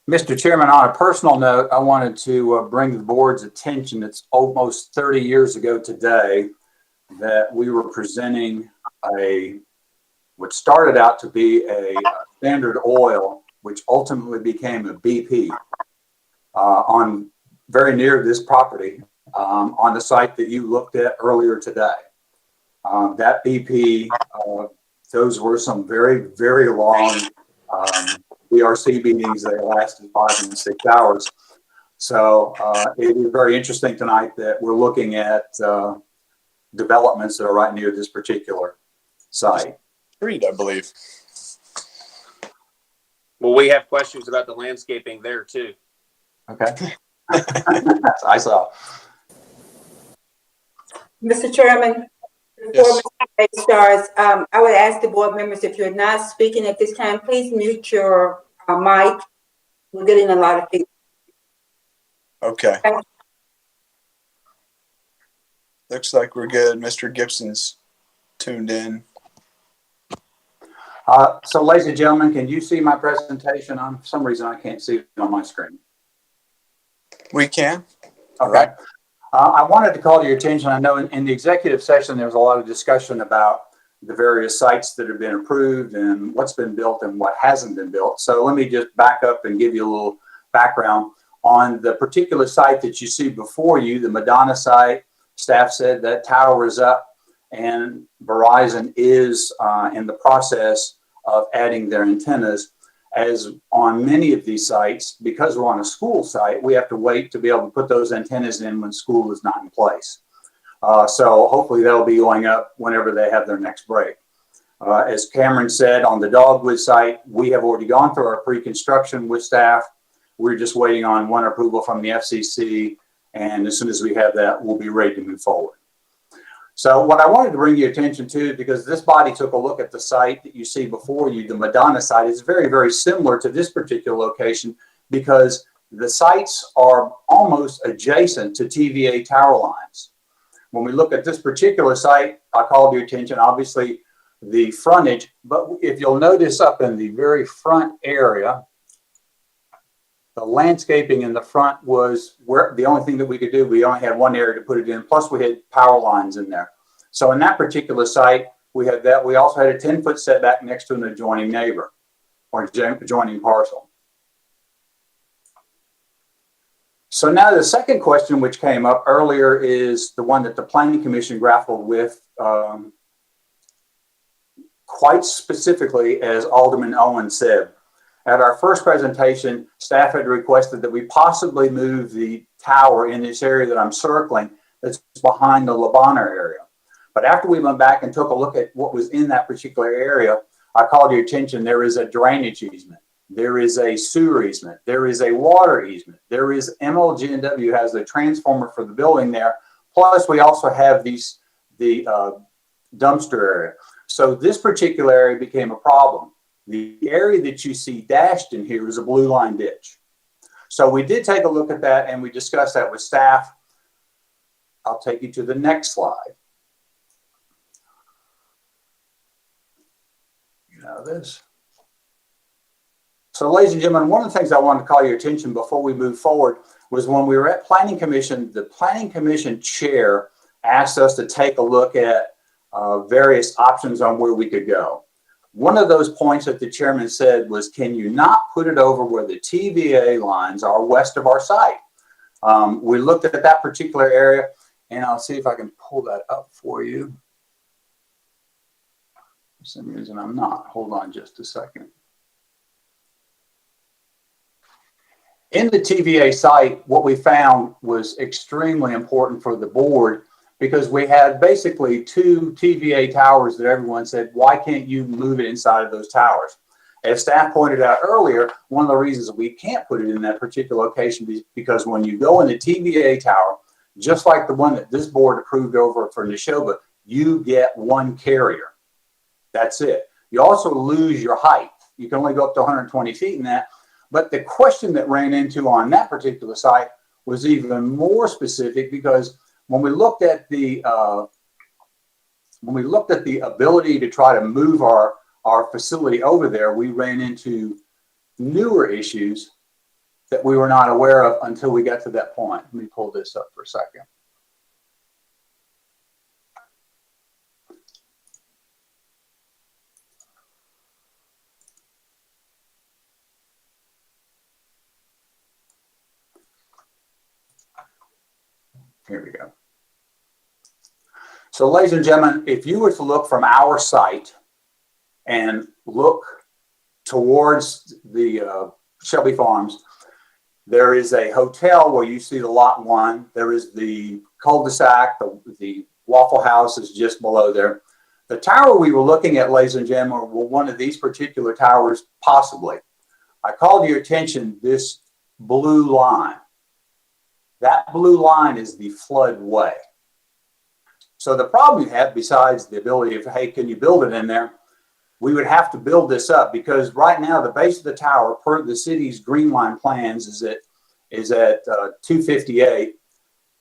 Mr. Chairman, on a personal note, I wanted to bring the board's attention. It's almost 30 years ago today that we were presenting what started out to be a Standard Oil, which ultimately became a BP, on very near this property, on the site that you looked at earlier today. That BP, those were some very, very long DRC meetings. They lasted 5 and 6 hours. So it is very interesting tonight that we're looking at developments that are right near this particular site. Street, I believe. Well, we have questions about the landscaping there too. Okay. I saw. Mr. Chairman, before Mr. starts, I would ask the board members, if you're not speaking at this time, please mute your mic. We're getting a lot of feedback. Okay. Looks like we're good. Mr. Gibson's tuned in. So, ladies and gentlemen, can you see my presentation? For some reason, I can't see it on my screen. We can. Okay. Right. I wanted to call to your attention. I know in the executive session, there was a lot of discussion about the various sites that have been approved and what's been built and what hasn't been built. So let me just back up and give you a little background on the particular site that you see before you, the Madonna site. Staff said that tower is up, and Verizon is in the process of adding their antennas. As on many of these sites, because we're on a school site, we have to wait to be able to put those antennas in when school is not in place. So hopefully they'll be going up whenever they have their next break. As Cameron said, on the Dogwood site, we have already gone through our pre-construction with staff. We're just waiting on one approval from the FCC, and as soon as we have that, we'll be ready to move forward. So what I wanted to bring your attention to, because this body took a look at the site that you see before you, the Madonna site, is very, very similar to this particular location because the sites are almost adjacent to TVA tower lines. When we look at this particular site, I called your attention, obviously, the frontage, but if you'll notice up in the very front area, the landscaping in the front was where the only thing that we could do, we only had one area to put it in, plus we had power lines in there. So in that particular site, we had that. We also had a 10-foot setback next to an adjoining neighbor or adjoining parcel. So now the second question which came up earlier is the one that the Planning Commission grappled with quite specifically, as Alderman Owen said. At our first presentation, staff had requested that we possibly move the tower in this area that I'm circling that's behind the Labanner area. But after we went back and took a look at what was in that particular area, I called your attention, there is a drainage easement, there is a sewer easement, there is a water easement, there is MLG&W has a transformer for the building there, plus we also have the dumpster area. So this particular area became a problem. The area that you see dashed in here is a blue line ditch. So we did take a look at that and we discussed that with staff. I'll take you to the next slide. You know this. So ladies and gentlemen, one of the things I wanted to call your attention before we move forward was when we were at Planning Commission, the Planning Commission chair asked us to take a look at various options on where we could go. One of those points that the chairman said was, can you not put it over where the TVA lines are west of our site? We looked at that particular area, and I'll see if I can pull that up for you. For some reason, I'm not. Hold on just a second. In the TVA site, what we found was extremely important for the board because we had basically two TVA towers that everyone said, why can't you move it inside of those towers? As staff pointed out earlier, one of the reasons we can't put it in that particular location is because when you go in the TVA tower, just like the one that this board approved over for Neshoba, you get one carrier. That's it. You also lose your height. You can only go up to 120 feet in that. But the question that ran into on that particular site was even more specific because when we looked at the ability to try to move our facility over there, we ran into newer issues that we were not aware of until we got to that point. Let me pull this up for a second. Here we go. So ladies and gentlemen, if you were to look from our site and look towards the Shelby Farms, there is a hotel where you see the lot one. There is the cul-de-sac, the Waffle House is just below there. The tower we were looking at, ladies and gentlemen, were one of these particular towers, possibly. I called your attention, this blue line. That blue line is the floodway. So the problem you have, besides the ability of, hey, can you build it in there? We would have to build this up because right now the base of the tower, per the city's green line plans, is at 258.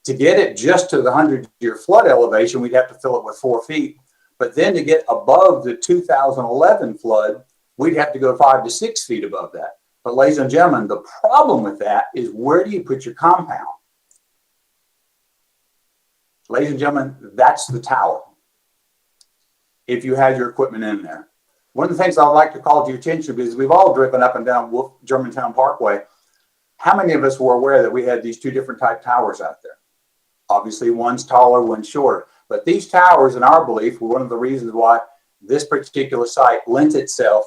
To get it just to the 100-year flood elevation, we'd have to fill it with 4 feet. But then to get above the 2011 flood, we'd have to go 5 to 6 feet above that. But ladies and gentlemen, the problem with that is where do you put your compound? Ladies and gentlemen, that's the tower. If you have your equipment in there. One of the things I'd like to call to your attention is we've all driven up and down Germantown Parkway. How many of us were aware that we had these two different type towers out there? Obviously, one's taller, one's shorter. But these towers, in our belief, were one of the reasons why this particular site lent itself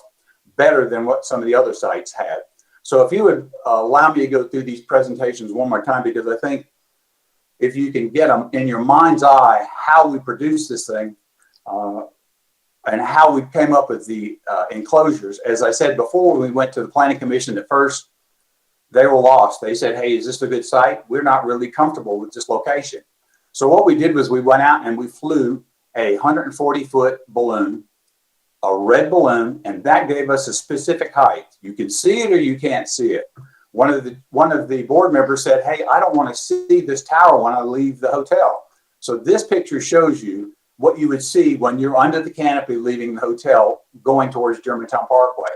better than what some of the other sites had. So if you would allow me to go through these presentations one more time, because I think if you can get them in your mind's eye, how we produce this thing and how we came up with the enclosures. As I said before, when we went to the Planning Commission at first, they were lost. They said, hey, is this a good site? We're not really comfortable with this location. So what we did was we went out and we flew a 140-foot balloon, a red balloon, and that gave us a specific height. You can see it or you can't see it. One of the board members said, "Hey, I don't want to see this tower when I leave the hotel." So this picture shows you what you would see when you're under the canopy leaving the hotel going towards Germantown Parkway.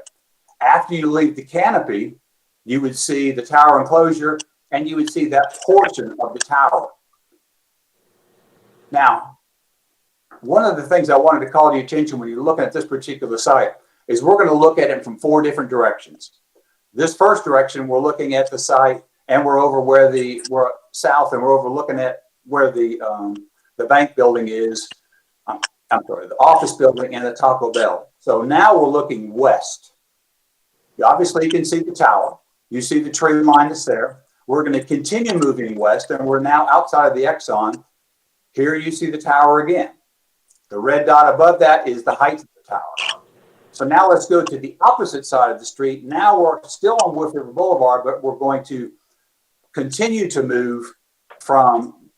After you leave the canopy, you would see the tower enclosure and you would see that portion of the tower. Now, one of the things I wanted to call to your attention when you're looking at this particular site is we're going to look at it from 4 different directions. This first direction, we're looking at the site and we're over where we're south and we're over looking at where the bank building is. I'm sorry, the office building and the Taco Bell. So now we're looking west. Obviously, you can see the tower. You see the tree line that's there. We're going to continue moving west and we're now outside of the Exxon. Here you see the tower again. The red dot above that is the height of the tower. So now let's go to the opposite side of the street. Now we're still on Wolf River Boulevard, but we're going to continue to move from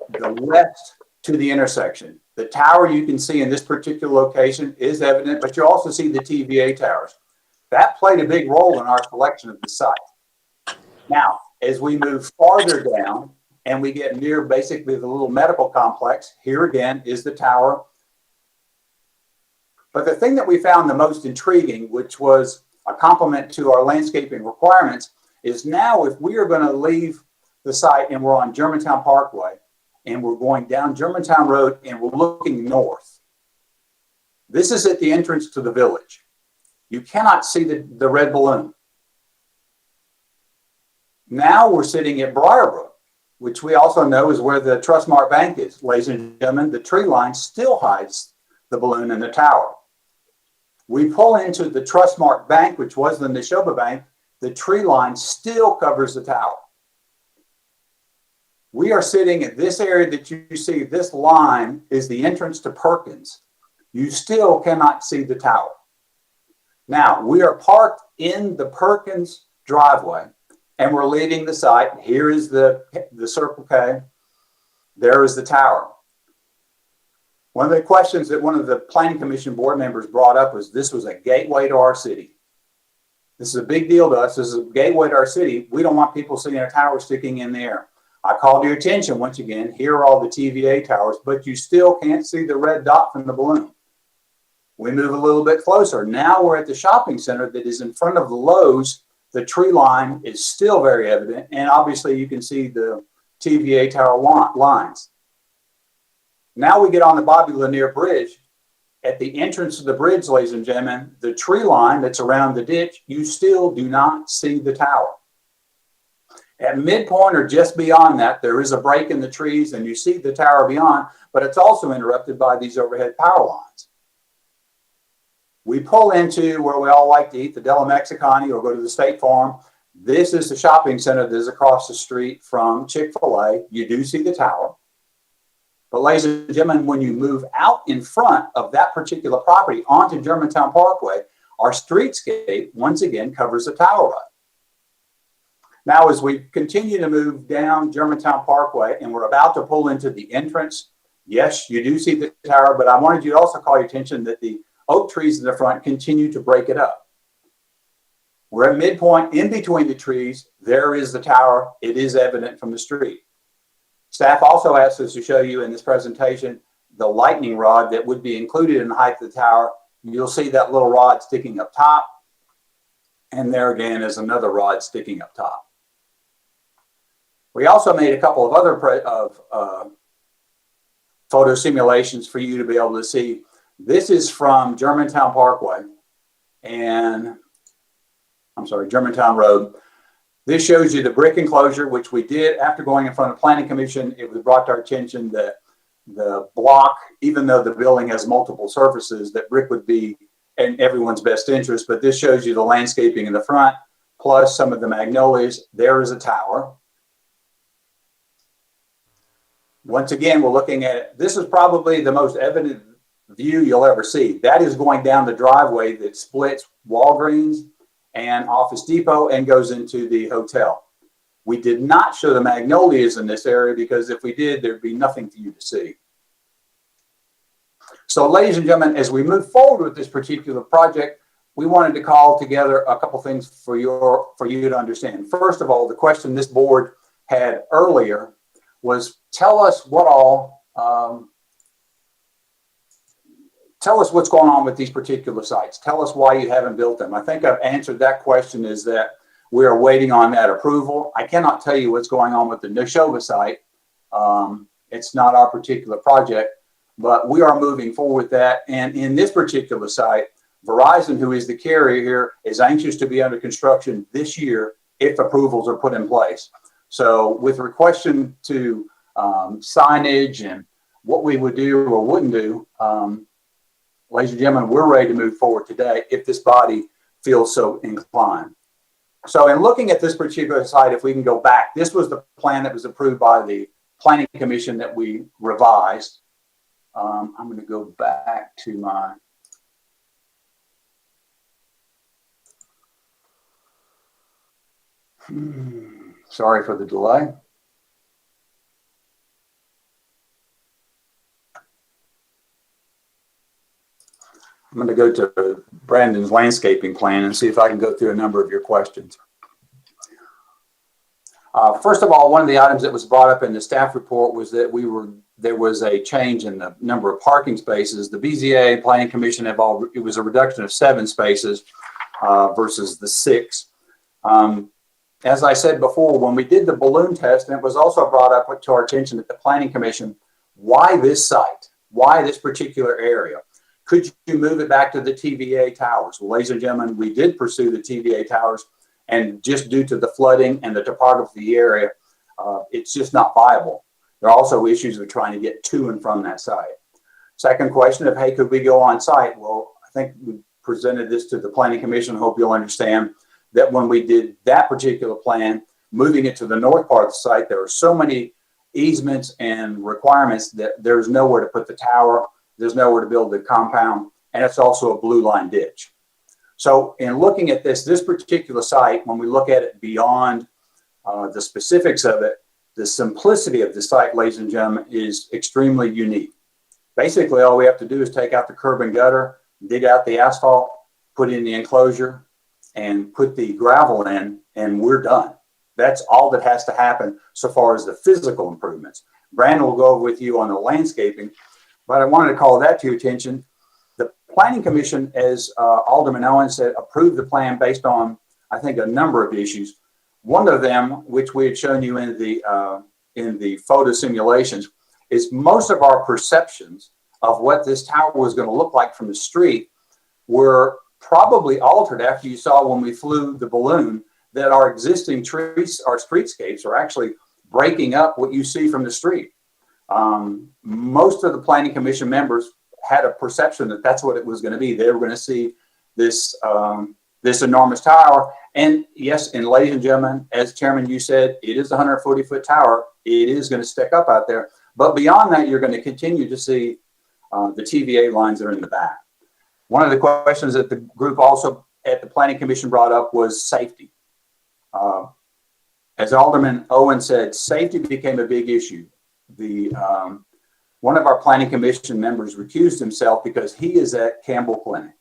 the west to the intersection. The tower you can see in this particular location is evident, but you also see the TVA towers. That played a big role in our selection of the site. Now, as we move farther down and we get near basically the little medical complex, here again is the tower. But the thing that we found the most intriguing, which was a complement to our landscaping requirements, is now if we are going to leave the site and we're on Germantown Parkway and we're going down Germantown Road and we're looking north, this is at the entrance to the village. You cannot see the red balloon. Now we're sitting at Briarbrook, which we also know is where the Trustmark Bank is. Ladies and gentlemen, the tree line still hides the balloon and the tower. We pull into the Trustmark Bank, which was the Neshoba Bank, the tree line still covers the tower. We are sitting at this area that you see, this line is the entrance to Perkins. You still cannot see the tower. Now, we are parked in the Perkins driveway and we're leaving the site. Here is the Circle K. There is the tower. One of the questions that one of the Planning Commission board members brought up was this was a gateway to our city. This is a big deal to us. This is a gateway to our city. We don't want people seeing a tower sticking in the air. I called your attention once again. Here are all the TVA towers, but you still can't see the red dot from the balloon. We move a little bit closer. Now we're at the shopping center that is in front of the Lowe's. The tree line is still very evident, and obviously you can see the TVA tower lines. Now we get on the Bobby Lanier Bridge. At the entrance of the bridge, ladies and gentlemen, the tree line that's around the ditch, you still do not see the tower. At midpoint or just beyond that, there is a break in the trees and you see the tower beyond, but it's also interrupted by these overhead power lines. We pull into where we all like to eat, the Della Mexicani, or go to the State Farm. This is the shopping center that is across the street from Chick-fil-A. You do see the tower. But ladies and gentlemen, when you move out in front of that particular property onto Germantown Parkway, our streetscape once again covers the tower line. Now, as we continue to move down Germantown Parkway and we're about to pull into the entrance, yes, you do see the tower, but I wanted you to also call your attention that the oak trees in the front continue to break it up. We're at midpoint in between the trees. There is the tower. It is evident from the street. Staff also asked us to show you in this presentation the lightning rod that would be included in the height of the tower. You'll see that little rod sticking up top. And there again is another rod sticking up top. We also made a couple of other photo simulations for you to be able to see. This is from Germantown Parkway and, Germantown Road. This shows you the brick enclosure, which we did after going in front of the Planning Commission. It was brought to our attention that the block, even though the building has multiple surfaces, that brick would be in everyone's best interest. But this shows you the landscaping in the front, plus some of the magnolias. There is a tower. Once again, we're looking at it. This is probably the most evident view you'll ever see. That is going down the driveway that splits Walgreens and Office Depot and goes into the hotel. We did not show the magnolias in this area because if we did, there'd be nothing for you to see. So ladies and gentlemen, as we move forward with this particular project, we wanted to call together a couple things for you to understand. First of all, the question this board had earlier was, tell us what's going on with these particular sites. Tell us why you haven't built them. I think I've answered that question, is that we are waiting on that approval. I cannot tell you what's going on with the Neshoba site. It's not our particular project, but we are moving forward with that. And in this particular site, Verizon, who is the carrier here, is anxious to be under construction this year if approvals are put in place. So with question to signage and what we would do or wouldn't do, ladies and gentlemen, we're ready to move forward today if this body feels so inclined. So in looking at this particular site, if we can go back, this was the plan that was approved by the Planning Commission that we revised. I'm going to go back to my... Sorry for the delay. I'm going to go to Brandon's landscaping plan and see if I can go through a number of your questions. First of all, one of the items that was brought up in the staff report was that there was a change in the number of parking spaces. The BZA Planning Commission it was a reduction of 7 spaces versus the 6. As I said before, when we did the balloon test, and it was also brought up to our attention at the Planning Commission, why this site? Why this particular area? Could you move it back to the TVA towers? Well, ladies and gentlemen, we did pursue the TVA towers, and just due to the flooding and the topography of the area, it's just not viable. There are also issues with trying to get to and from that site. Second question of, hey, could we go on site? Well, I think we presented this to the Planning Commission. I hope you'll understand that when we did that particular plan, moving it to the north part of the site, there were so many easements and requirements that there's nowhere to put the tower, there's nowhere to build the compound, and it's also a blue line ditch. So in looking at this particular site, when we look at it beyond the specifics of it, the simplicity of the site, ladies and gentlemen, is extremely unique. Basically, all we have to do is take out the curb and gutter, dig out the asphalt, put in the enclosure, and put the gravel in, and we're done. That's all that has to happen so far as the physical improvements. Brandon will go over with you on the landscaping, but I wanted to call that to your attention. The Planning Commission, as Alderman Owen said, approved the plan based on, I think, a number of issues. One of them, which we had shown you in the photo simulations, is most of our perceptions of what this tower was going to look like from the street were probably altered after you saw when we flew the balloon that our existing trees, our streetscapes, are actually breaking up what you see from the street. Most of the Planning Commission members had a perception that that's what it was going to be. They were going to see this this enormous tower. And yes, and ladies and gentlemen, as Chairman, you said, it is a 140-foot tower. It is going to stick up out there. But beyond that, you're going to continue to see the TVA lines that are in the back. One of the questions that the group also at the Planning Commission brought up was safety. As Alderman Owen said, safety became a big issue. One of our Planning Commission members recused himself because he is at Campbell Clinic.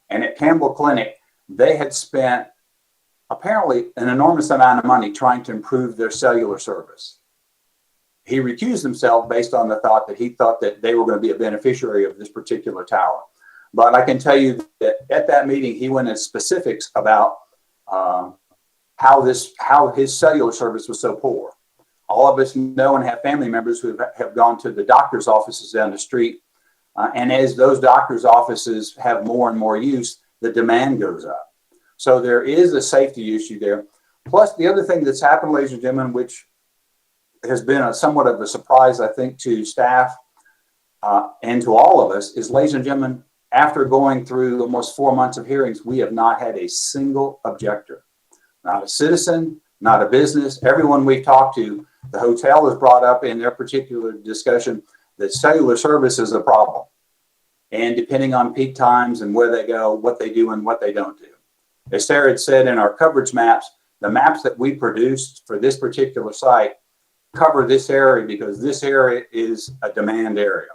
And at Campbell Clinic, they had spent apparently an enormous amount of money trying to improve their cellular service. He recused himself based on the thought that he thought that they were going to be a beneficiary of this particular tower. But I can tell you that at that meeting, he went into specifics about how his cellular service was so poor. All of us know and have family members who have gone to the doctor's offices down the street. And as those doctor's offices have more and more use, the demand goes up. So there is a safety issue there. Plus, the other thing that's happened, ladies and gentlemen, which has been somewhat of a surprise, I think, to staff and to all of us, is, ladies and gentlemen, after going through almost 4 months of hearings, we have not had a single objector. Not a citizen, not a business. Everyone we've talked to, the hotel has brought up in their particular discussion that cellular service is a problem. And depending on peak times and where they go, what they do and what they don't do. As Sarah had said in our coverage maps, the maps that we produced for this particular site cover this area because this area is a demand area.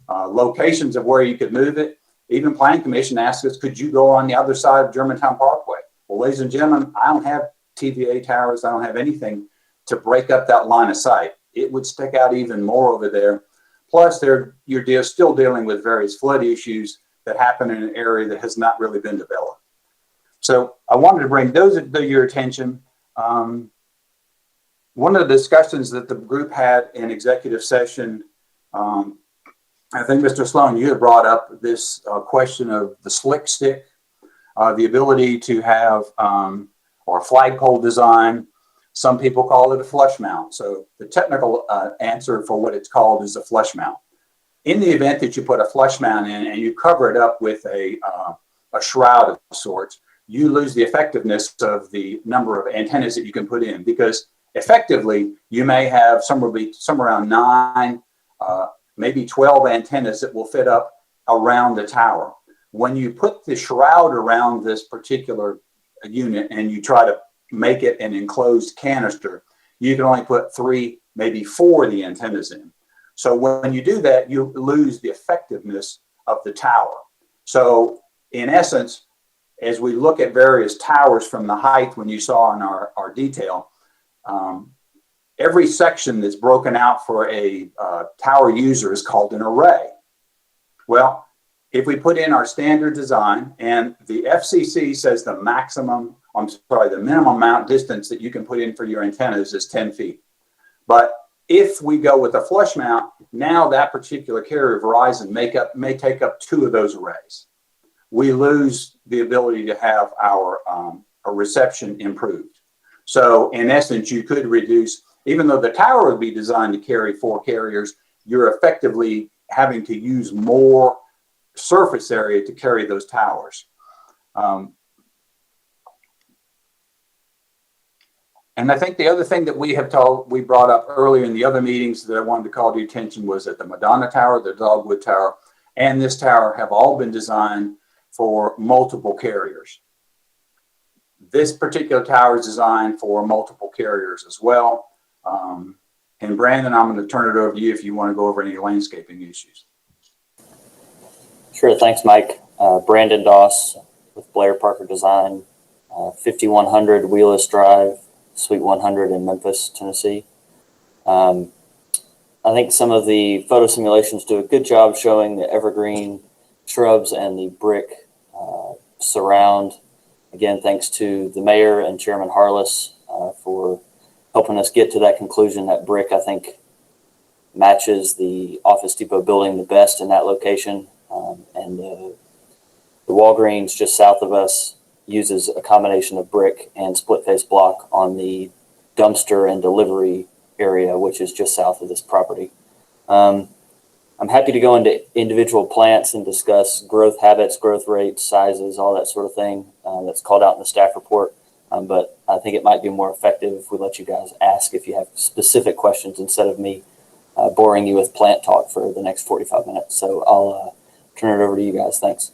Locations of where you could move it, even Planning Commission asked us, could you go on the other side of Germantown Parkway? Well, ladies and gentlemen, I don't have TVA towers. I don't have anything to break up that line of sight. It would stick out even more over there. Plus, you're still dealing with various flood issues that happen in an area that has not really been developed. So I wanted to bring those to your attention. One of the discussions that the group had in executive session, I think Mr. Sloan, you had brought up this question of the slick stick, the ability to have, or flagpole design. Some people call it a flush mount. So the technical answer for what it's called is a flush mount. In the event that you put a flush mount in and you cover it up with a shroud of sorts, you lose the effectiveness of the number of antennas that you can put in, because effectively you may have somewhere around 9, maybe 12 antennas that will fit up around the tower. When you put the shroud around this particular unit and you try to make it an enclosed canister, you can only put 3, maybe 4 of the antennas in. So when you do that, you lose the effectiveness of the tower. So in essence, as we look at various towers from the height, when you saw in our detail, every section that's broken out for a tower user is called an array. Well, if we put in our standard design, and the FCC says the minimum mount distance that you can put in for your antennas is 10 feet. But if we go with a flush mount, now that particular carrier, Verizon, may take up 2 of those arrays. We lose the ability to have our reception improved. So in essence, you could reduce, even though the tower would be designed to carry 4 carriers, you're effectively having to use more surface area to carry those towers. And I think the other thing that we brought up earlier in the other meetings that I wanted to call to your attention was that the Madonna Tower, the Dogwood Tower, and this tower have all been designed for multiple carriers. This particular tower is designed for multiple carriers as well. And Brandon, I'm going to turn it over to you if you want to go over any landscaping issues. Sure, thanks, Mike. Brandon Doss with Blair Parker Design, 5100 Wheelers Drive, Suite 100 in Memphis, Tennessee. I think some of the photo simulations do a good job showing the evergreen shrubs and the brick surround. Again, thanks to the mayor and Chairman Harless for helping us get to that conclusion. That brick, I think, matches the Office Depot building the best in that location. And the Walgreens just south of us uses a combination of brick and split face block on the dumpster and delivery area, which is just south of this property. I'm happy to go into individual plants and discuss growth habits, growth rates, sizes, all that sort of thing that's called out in the staff report. But I think it might be more effective if we let you guys ask if you have specific questions instead of me boring you with plant talk for the next 45 minutes. So I'll turn it over to you guys. Thanks.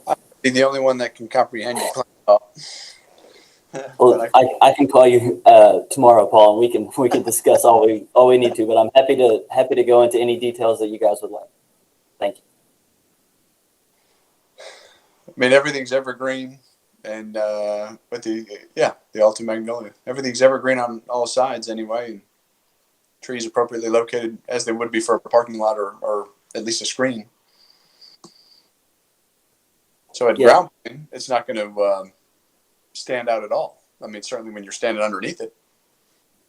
I'll be the only one that can comprehend your plant talk. Well, I can call you tomorrow, Paul, and we can discuss all we need to. But I'm happy to go into any details that you guys would like. Thank you. I mean, everything's evergreen, and with the Alta Magnolia, everything's evergreen on all sides anyway. And trees appropriately located as they would be for a parking lot or at least a screen. So at ground plane, it's not going to stand out at all. I mean, certainly when you're standing underneath it.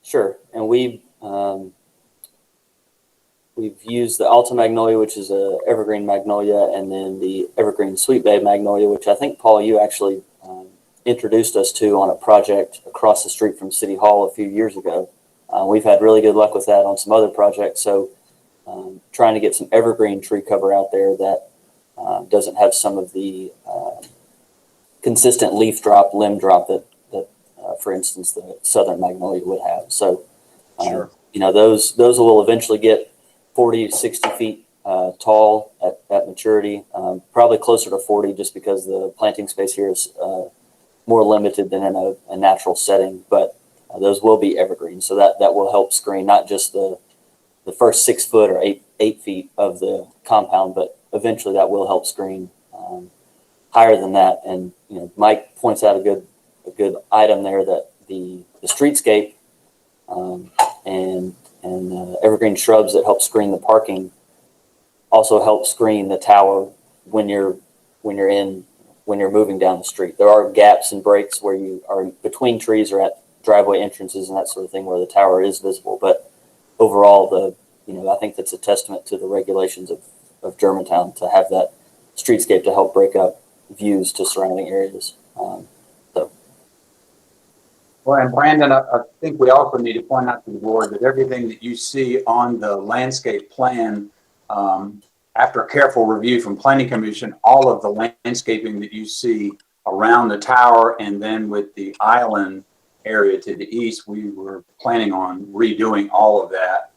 Sure, and we've used the Alta Magnolia, which is a evergreen magnolia, and then the evergreen Sweet Bay Magnolia, which I think, Paul, you actually introduced us to on a project across the street from City Hall a few years ago. We've had really good luck with that on some other projects. So trying to get some evergreen tree cover out there that doesn't have some of the consistent leaf drop, limb drop that for instance, the Southern Magnolia would have. So, sure. Those will eventually get 40 to 60 feet tall at maturity, probably closer to 40 just because the planting space here is more limited than in a natural setting, but those will be evergreen. So that will help screen not just the first 6 foot or 8 feet of the compound, but eventually that will help screen higher than that. And Mike points out a good item there, that the streetscape and evergreen shrubs that help screen the parking also help screen the tower when you're moving down the street. There are gaps and breaks where you are between trees or at driveway entrances and that sort of thing where the tower is visible. But overall, I think that's a testament to the regulations of Germantown to have that streetscape to help break up views to surrounding areas. Well, and Brandon, I think we also need to point out to the board that everything that you see on the landscape plan, after a careful review from Planning Commission, all of the landscaping that you see around the tower and then with the island area to the east, we were planning on redoing all of that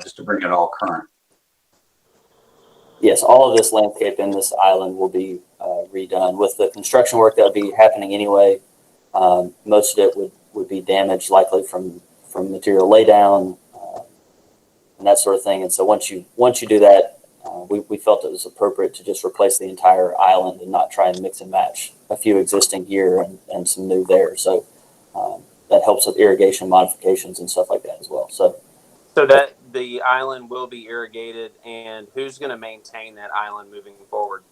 just to bring it all current. Yes, all of this landscape in this island will be redone. With the construction work that will be happening anyway, most of it would be damaged, likely from material laydown and that sort of thing. And so once you do that, we felt it was appropriate to just replace the entire island and not try and mix and match a few existing here and some new there. So that helps with irrigation modifications and stuff like that as well. So that the island will be irrigated, and who's going to maintain that island moving forward?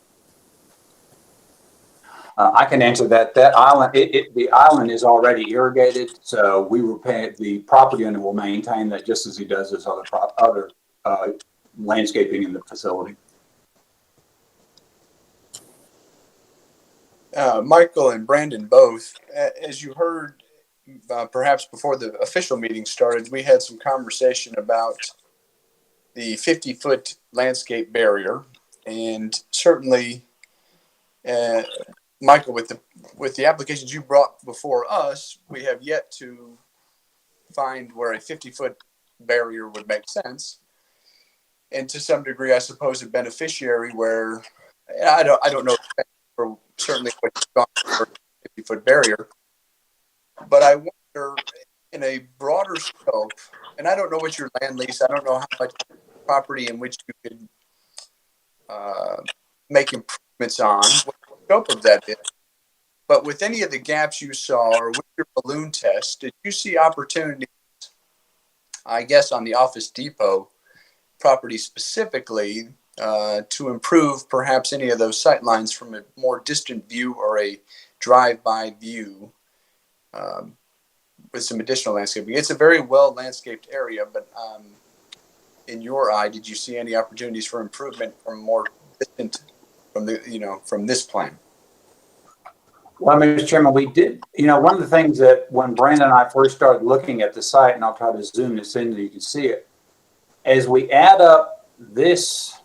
I can answer that. That island, the island is already irrigated, so we will pay. The property owner will maintain that just as he does his other landscaping in the facility. Michael and Brandon both, as you heard, perhaps before the official meeting started, we had some conversation about the 50-foot landscape barrier, and certainly, Michael, with the applications you brought before us, we have yet to find where a 50-foot barrier would make sense, and to some degree, I suppose, a beneficiary where I don't know for certainly what you've gone for a 50-foot barrier, but I wonder in a broader scope, and I don't know what your land lease, I don't know how much property in which you could make improvements on, what the scope of that is. But with any of the gaps you saw or with your balloon test, did you see opportunities, I guess, on the Office Depot property specifically to improve perhaps any of those sight lines from a more distant view or a drive-by view with some additional landscaping? It's a very well landscaped area, but in your eye, did you see any opportunities for improvement from more distant from this plan? Well, Mr. Chairman, we did, one of the things that when Brandon and I first started looking at the site, and I'll try to zoom this in so you can see it, as we add up this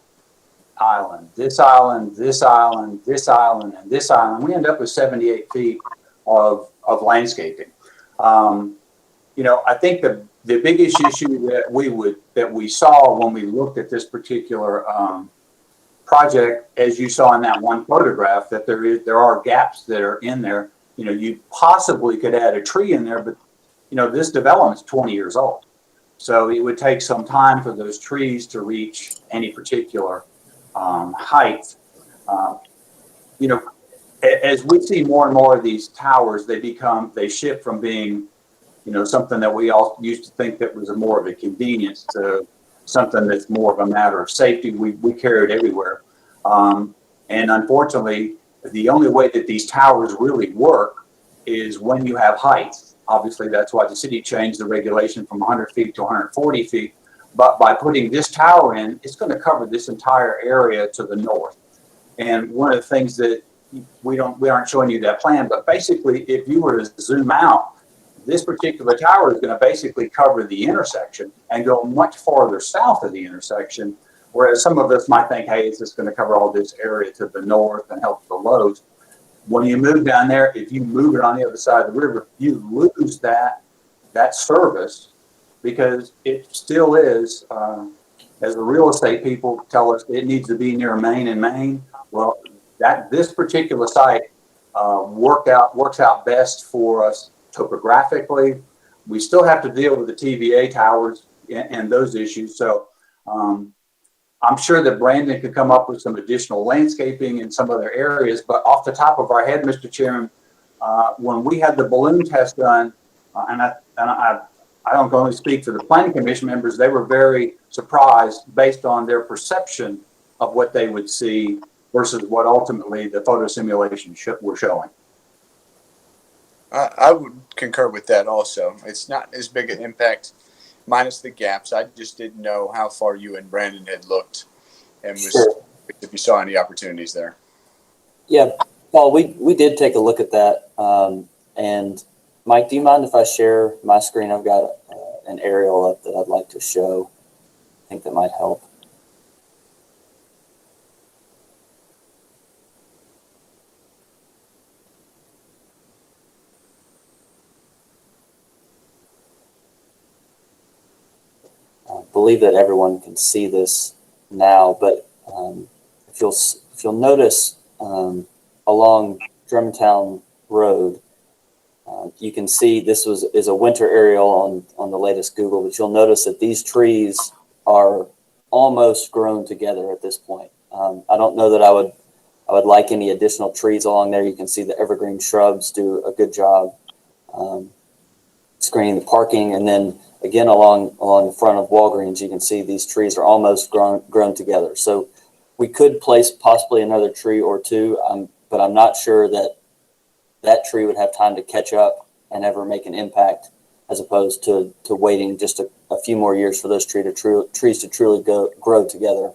island, this island, this island, this island, and this island, we end up with 78 feet of landscaping. I think the biggest issue that we saw when we looked at this particular project, as you saw in that one photograph, that there are gaps that are in there. You possibly could add a tree in there, but this development's 20 years old, so it would take some time for those trees to reach any particular height. As we see more and more of these towers, they shift from being something that we all used to think that was more of a convenience to something that's more of a matter of safety. We carry it everywhere. And unfortunately, the only way that these towers really work is when you have height. Obviously, that's why the city changed the regulation from 100 feet to 140 feet. But by putting this tower in, it's going to cover this entire area to the north. And one of the things that we aren't showing you that plan, but basically, if you were to zoom out, this particular tower is going to basically cover the intersection and go much farther south of the intersection, whereas some of us might think, hey, it's just going to cover all this area to the north and help the loads. When you move down there, if you move it on the other side of the river, you lose that service, because it still is, as the real estate people tell us, it needs to be near Main and Main. Well, this particular site works out best for us topographically. We still have to deal with the TVA towers and those issues. So I'm sure that Brandon could come up with some additional landscaping in some other areas. But off the top of our head, Mr. Chairman, when we had the balloon test done, and I don't only speak for the planning commission members, they were very surprised based on their perception of what they would see versus what ultimately the photo simulation were showing. I would concur with that also. It's not as big an impact, minus the gaps. I just didn't know how far you and Brandon had looked and was Sure. if you saw any opportunities there. Yeah, Paul, we did take a look at that. And Mike, do you mind if I share my screen? I've got an aerial up that I'd like to show. I think that might help. I believe that everyone can see this now, but if you'll notice along Germantown Road, you can see this is a winter aerial on the latest Google, but you'll notice that these trees are almost grown together at this point. I don't know that I would like any additional trees along there. You can see the evergreen shrubs do a good job screening the parking, and then again along the front of Walgreens, you can see these trees are almost grown together. So we could place possibly another tree or two, but I'm not sure that tree would have time to catch up and ever make an impact, as opposed to waiting just a few more years for those trees to truly grow together.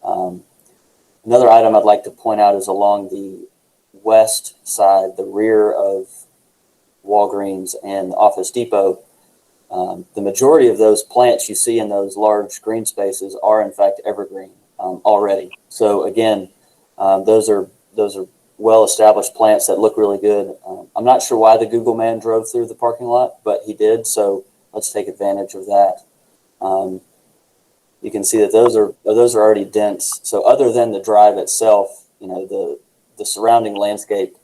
Another item I'd like to point out is along the west side, the rear of Walgreens and Office Depot. The majority of those plants you see in those large green spaces are in fact evergreen already. So again, those are well-established plants that look really good. I'm not sure why the Google man drove through the parking lot, but he did. So let's take advantage of that. You can see that those are already dense. So other than the drive itself, the surrounding landscape,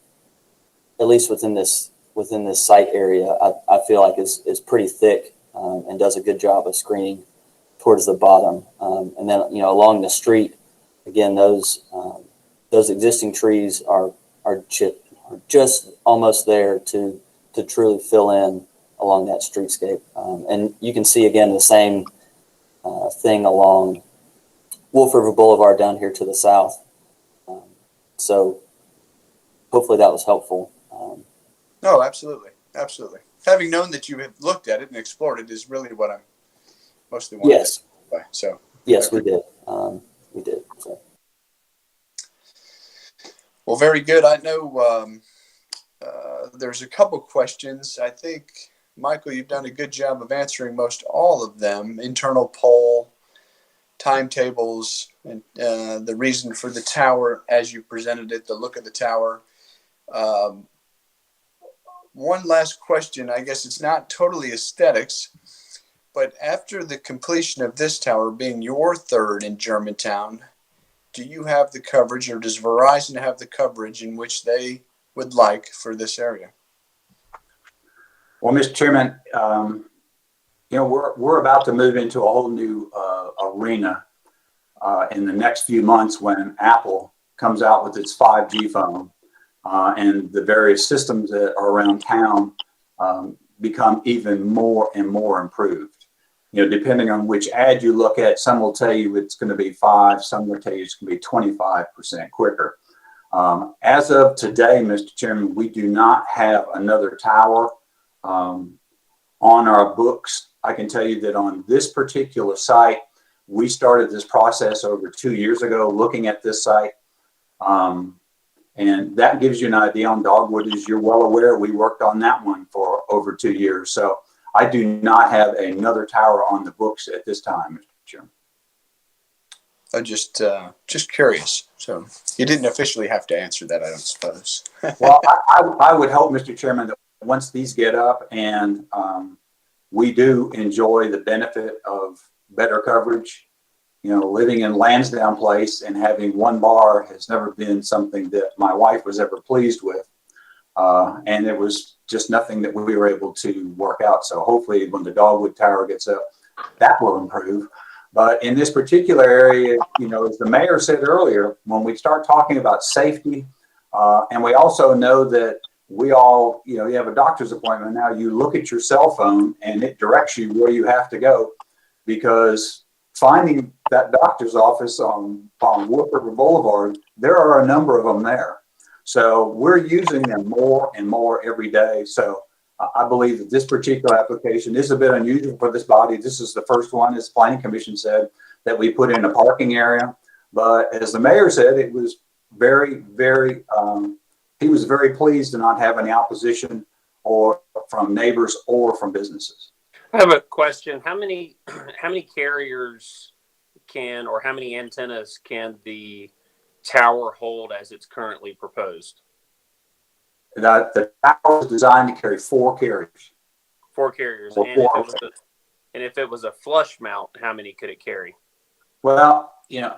at least within this site area, I feel like is pretty thick and does a good job of screening towards the bottom. And then along the street, again, those existing trees are just almost there to truly fill in along that streetscape. And you can see again the same thing along Wolf River Boulevard down here to the south. So hopefully that was helpful. No, absolutely. Absolutely. Having known that you have looked at it and explored it is really what I'm mostly wanting to by. So yes, we did. We did. So. Well, very good. I know there's a couple questions. I think, Michael, you've done a good job of answering most all of them. Internal poll, timetables, and the reason for the tower as you presented it, the look of the tower. One last question. I guess it's not totally aesthetics, but after the completion of this tower being your third in Germantown, do you have the coverage, or does Verizon have the coverage in which they would like for this area? Well, Mr. Chairman, we're about to move into a whole new arena in the next few months when Apple comes out with its 5G phone. And the various systems that are around town become even more and more improved. Depending on which ad you look at, some will tell you it's going to be 5, some will tell you it's going to be 25% quicker. As of today, Mr. Chairman, we do not have another tower on our books. I can tell you that on this particular site, we started this process over 2 years ago looking at this site. And that gives you an idea on Dogwood. As you're well aware, we worked on that one for over 2 years. So I do not have another tower on the books at this time, Mr. Chairman. I'm just curious. So you didn't officially have to answer that, I don't suppose. Well, I would hope, Mr. Chairman, that once these get up and we do enjoy the benefit of better coverage, living in Lansdowne Place and having one bar has never been something that my wife was ever pleased with. and there was just nothing that we were able to work out. So hopefully when the Dogwood Tower gets up, that will improve. But in this particular area, you know, as the mayor said earlier, when we start talking about safety, and we also know that we all, you know, you have a doctor's appointment now, you look at your cell phone and it directs you where you have to go, because finding that doctor's office on Wood River Boulevard, there are a number of them there. So we're using them more and more every day. So I believe that this particular application is a bit unusual for this body. This is the first one, as the Planning Commission said, that we put in a parking area. But as the mayor said, it was very, very, he was very pleased to not have any opposition or from neighbors or from businesses. I have a question. How many carriers can, or how many antennas can the tower hold as it's currently proposed? The tower is designed to carry 4 carriers. 4 carriers. Or And, 4. if it was a flush mount, how many could it carry? Well, you know,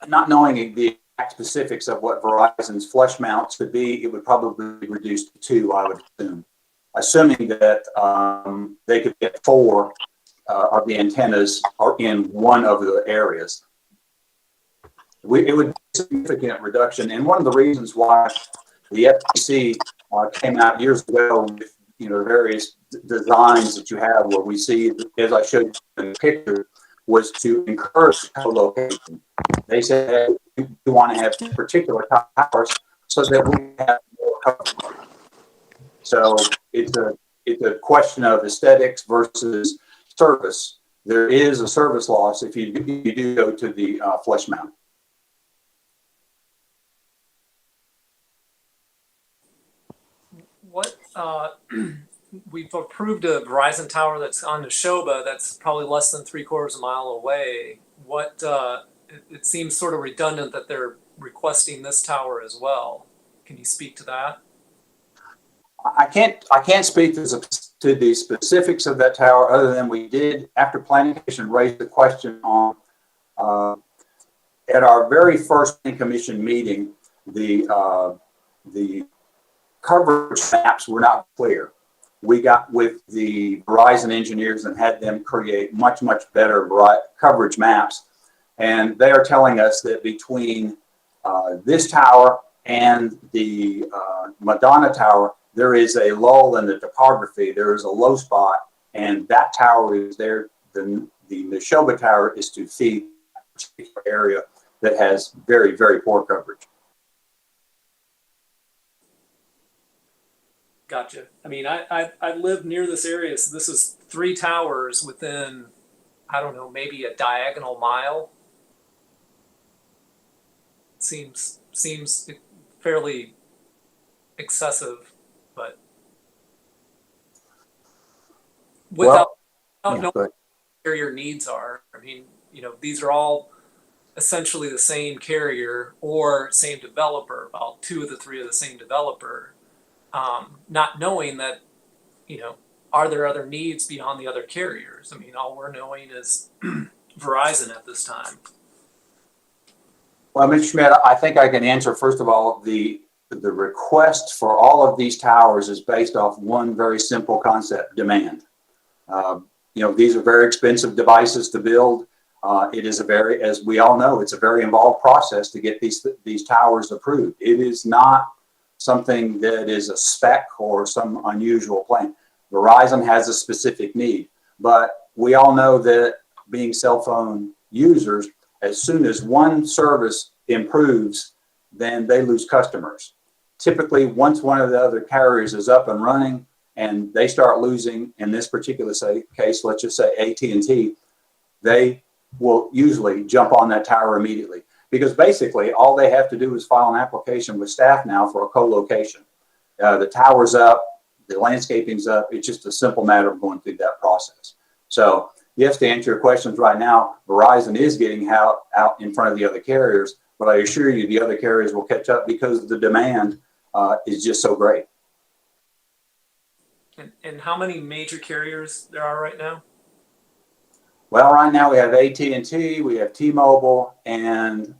not knowing the exact specifics of what Verizon's flush mounts could be, it would probably be reduced to 2, I would assume. Assuming that they could get 4 of the antennas are in one of the areas. It would be a significant reduction. And one of the reasons why the FCC came out years ago with, you know, various designs that you have where we see, as I showed you in the picture, was to encourage co-location. They said we want to have particular towers so that we have more coverage. So it's a question of aesthetics versus service. There is a service loss if you do go to the flush mount. What we've approved a Verizon tower that's on Neshoba that's probably less than 3/4 mile away. What it seems sort of redundant that they're requesting this tower as well. Can you speak to that? I can't speak to the specifics of that tower, other than we did, after Planning Commission raised the question on at our very first Planning Commission meeting, the coverage maps were not clear. We got with the Verizon engineers and had them create much better coverage maps, and they are telling us that between this tower and the Madonna Tower, there is a lull in the topography. There is a low spot, and that tower is there. The Neshoba Tower is to feed a particular area that has very, very poor coverage. Gotcha. I mean, I live near this area, so this is 3 towers within, I don't know, maybe a diagonal mile. Seems fairly excessive, but without knowing what your needs are. I mean, you know, these are all essentially the same carrier or same developer, about 2 of the 3 of the same developer. Not knowing that, you know, are there other needs beyond the other carriers? I mean, all we're knowing is Verizon at this time. Well, Mr. Schmidt, I think I can answer, first of all, the request for all of these towers is based off one very simple concept: demand. You know, these are very expensive devices to build. It is as we all know, it's a very involved process to get these towers approved. It is not something that is a spec or some unusual plan. Verizon has a specific need, but we all know that being cell phone users, as soon as one service improves, then they lose customers. Typically, once one of the other carriers is up and running and they start losing, in this particular case, let's just say AT&T, they will usually jump on that tower immediately, because basically all they have to do is file an application with staff now for a co-location. The tower's up, the landscaping's up. It's just a simple matter of going through that process. So yes, to answer your questions right now, Verizon is getting out in front of the other carriers, but I assure you the other carriers will catch up because the demand is just so great. And how many major carriers there are right now? Well, right now we have AT&T, we have T-Mobile, and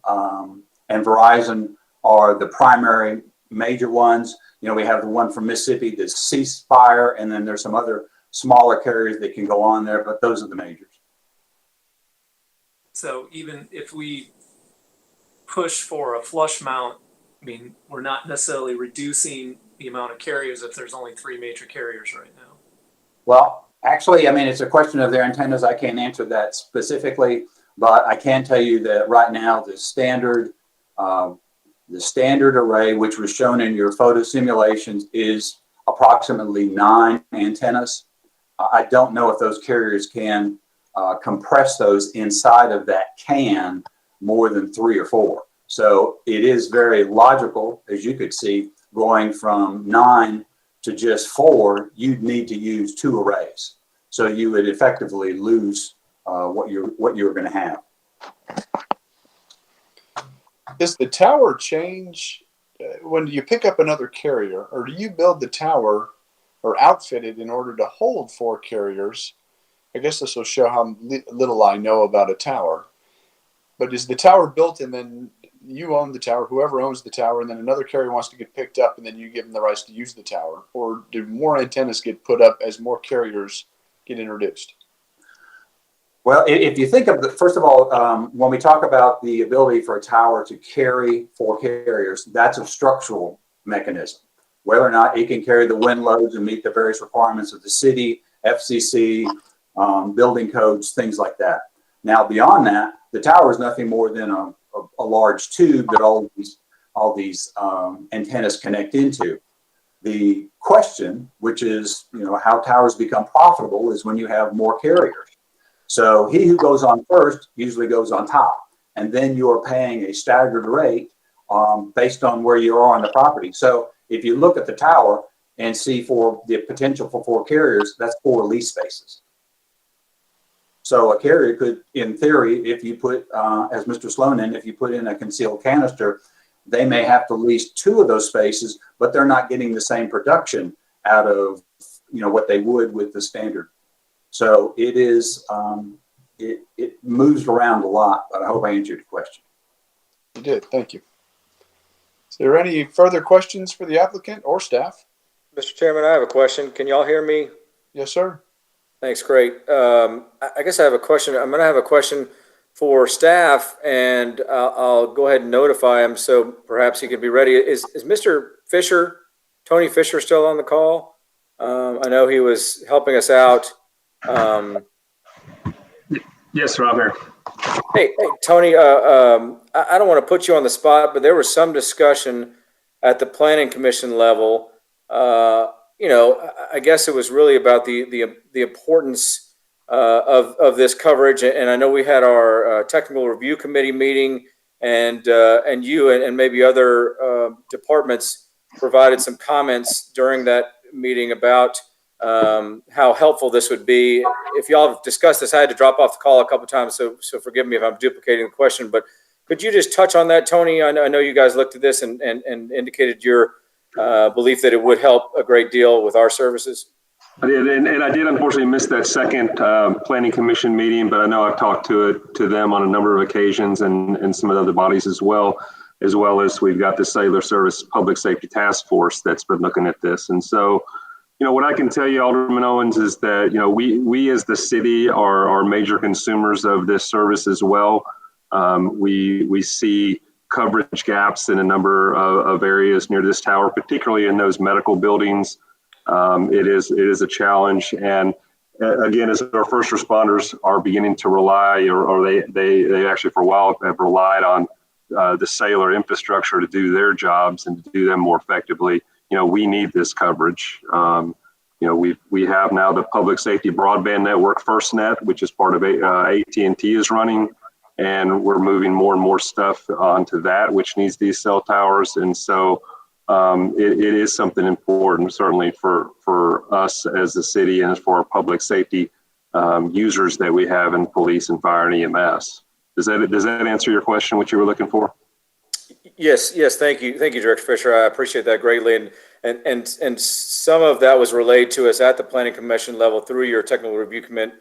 Verizon are the primary major ones. You know, we have the one from Mississippi, the ceasefire, and then there's some other smaller carriers that can go on there, but those are the majors. So even if we push for a flush mount, I mean, we're not necessarily reducing the amount of carriers if there's only 3 major carriers right now. Well, actually, I mean, it's a question of their antennas. I can't answer that specifically, but I can tell you that right now the standard array, which was shown in your photo simulations, is approximately 9 antennas. I don't know if those carriers can compress those inside of that can more than 3 or 4. So it is very logical, as you could see, going from 9 to just 4, you'd need to use 2 arrays. So you would effectively lose what you're going to have. Does the tower change when you pick up another carrier, or do you build the tower or outfit it in order to hold 4 carriers? I guess this will show how little I know about a tower. But is the tower built and then you own the tower, whoever owns the tower, and then another carrier wants to get picked up and then you give them the rights to use the tower? Or do more antennas get put up as more carriers get introduced? Well, if you think of first of all, when we talk about the ability for a tower to carry 4 carriers, that's a structural mechanism. Whether or not it can carry the wind loads and meet the various requirements of the city, FCC, building codes, things like that. Now, beyond that, the tower is nothing more than a large tube that all these antennas connect into. The question, which is, you know, how towers become profitable, is when you have more carriers. So he who goes on first usually goes on top, and then you are paying a staggered rate based on where you are on the property. So if you look at the tower and see for the potential for 4 carriers, that's 4 lease spaces. So a carrier could, in theory, if you put, as Mr. Sloan, if you put in a concealed canister, they may have to lease 2 of those spaces, but they're not getting the same production out of, you know, what they would with the standard. So it is, it moves around a lot, but I hope I answered your question. You did, thank you. Is there any further questions for the applicant or staff? Mr. Chairman, I have a question. Can y'all hear me? Yes, sir. Thanks, great. I guess I have a question. I'm going to have a question for staff, and I'll go ahead and notify him so perhaps he could be ready. Is Mr. Fisher, Tony Fisher, still on the call? I know he was helping us out. Yes, sir, I'm here. Hey, Tony, I don't want to put you on the spot, but there was some discussion at the Planning Commission level. You know, I guess it was really about the importance of this coverage. And I know we had our technical review committee meeting, and you and maybe other departments provided some comments during that meeting about how helpful this would be. If y'all have discussed this, I had to drop off the call a couple of times, so forgive me if I'm duplicating the question. But could you just touch on that, Tony? I know you guys looked at this and indicated your belief that it would help a great deal with our services. I did, and I did unfortunately miss that second planning commission meeting, but I know I've talked to them on a number of occasions and some of the other bodies as well as we've got the Cellular Service Public Safety Task Force that's been looking at this. And so, you know, what I can tell you, Alderman Owens, is that, you know, we as the city are major consumers of this service as well. We see coverage gaps in a number of areas near this tower, particularly in those medical buildings. It is a challenge, and again, as our first responders are beginning to rely, or they actually for a while have relied on the cellular infrastructure to do their jobs and to do them more effectively. You know, we need this coverage. You know, we have now the public safety broadband network FirstNet, which is part of AT&T is running, and we're moving more and more stuff onto that, which needs these cell towers. And so it is something important, certainly for us as a city and for our public safety users that we have in police and fire and EMS. Does that answer your question, what you were looking for? Yes. Thank you, Director Fisher. I appreciate that greatly. And some of that was relayed to us at the Planning Commission level through your technical review committee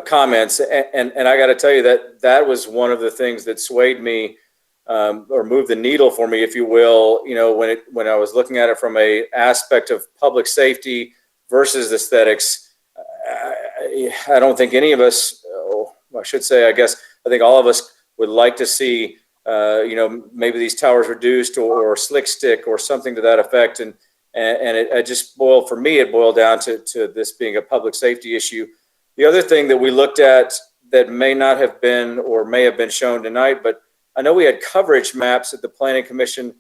comments. And I got to tell you that was one of the things that swayed me or move the needle for me, if you will, when I was looking at it from a aspect of public safety versus aesthetics. I don't think any of us, I should say, I think all of us would like to see, maybe these towers reduced or slick stick or something to that effect. And it just boiled, for me, it boiled down to this being a public safety issue. The other thing that we looked at that may not have been or may have been shown tonight, but I know we had coverage maps at the Planning Commission,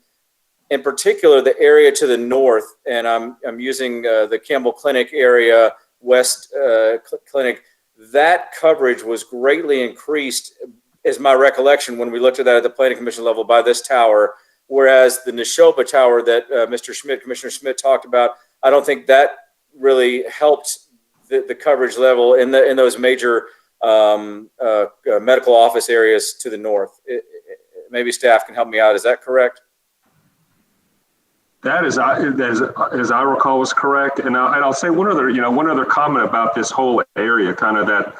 in particular the area to the north, and I'm using the Campbell Clinic area, West Clinic. That coverage was greatly increased, is my recollection, when we looked at that at the Planning Commission level by this tower, whereas the Neshoba tower that Commissioner Schmidt talked about, I don't think that really helped the coverage level in those major medical office areas to the north. Maybe staff can help me out. Is that correct? That as I recall was correct. And I'll say one other comment about this whole area, kind of that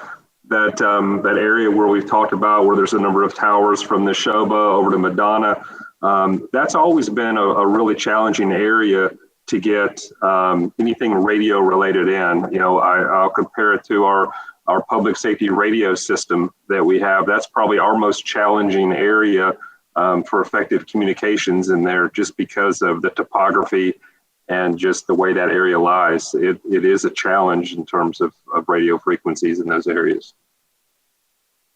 area where we've talked about where there's a number of towers from the Neshoba over to Madonna. That's always been a really challenging area to get anything radio related in. I'll compare it to our public safety radio system that we have. That's probably our most challenging area for effective communications in there, just because of the topography and just the way that area lies. It is a challenge in terms of radio frequencies in those areas.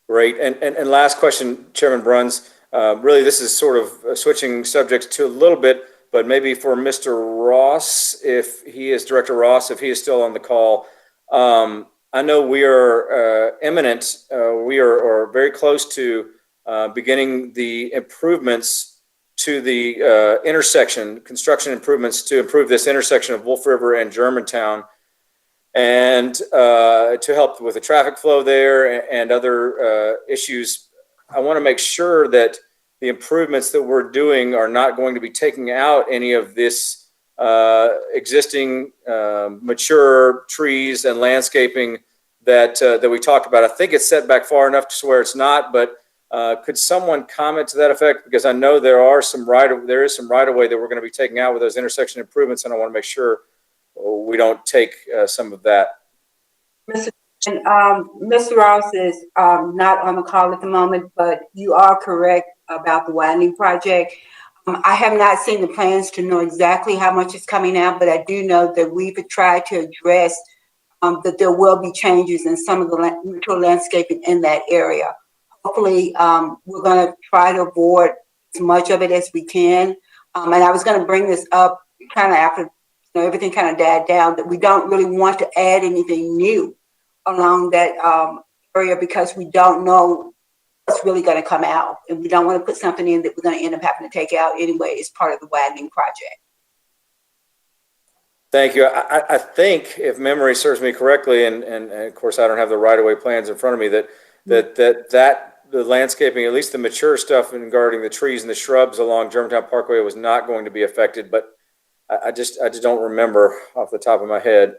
Great. And last question, Chairman Bruns. Really, this is sort of switching subjects to a little bit, but maybe for Mr. Ross, if he is Director Ross, if he is still on the call. I know we are imminent. We are very close to beginning the improvements to the intersection, construction improvements to improve this intersection of Wolf River and Germantown, and to help with the traffic flow there and other issues. I want to make sure that the improvements that we're doing are not going to be taking out any of this existing mature trees and landscaping that we talked about. I think it's set back far enough to where it's not, but could someone comment to that effect? Because I know there is some right of way that we're going to be taking out with those intersection improvements, and I want to make sure we don't take some of that. Mr. Ross is not on the call at the moment, but you are correct about the widening project. I have not seen the plans to know exactly how much is coming out, but I do know that we've tried to address that there will be changes in some of the mature landscaping in that area. Hopefully, we're going to try to avoid as much of it as we can. And I was going to bring this up kind of after everything kind of died down, that we don't really want to add anything new along that area, because we don't know what's really going to come out, and we don't want to put something in that we're going to end up having to take out anyway as part of the widening project. Thank you. I think, if memory serves me correctly, and of course I don't have the right-of-way plans in front of me, that the landscaping, at least the mature stuff regarding the trees and the shrubs along Germantown Parkway, was not going to be affected, but I just don't remember off the top of my head.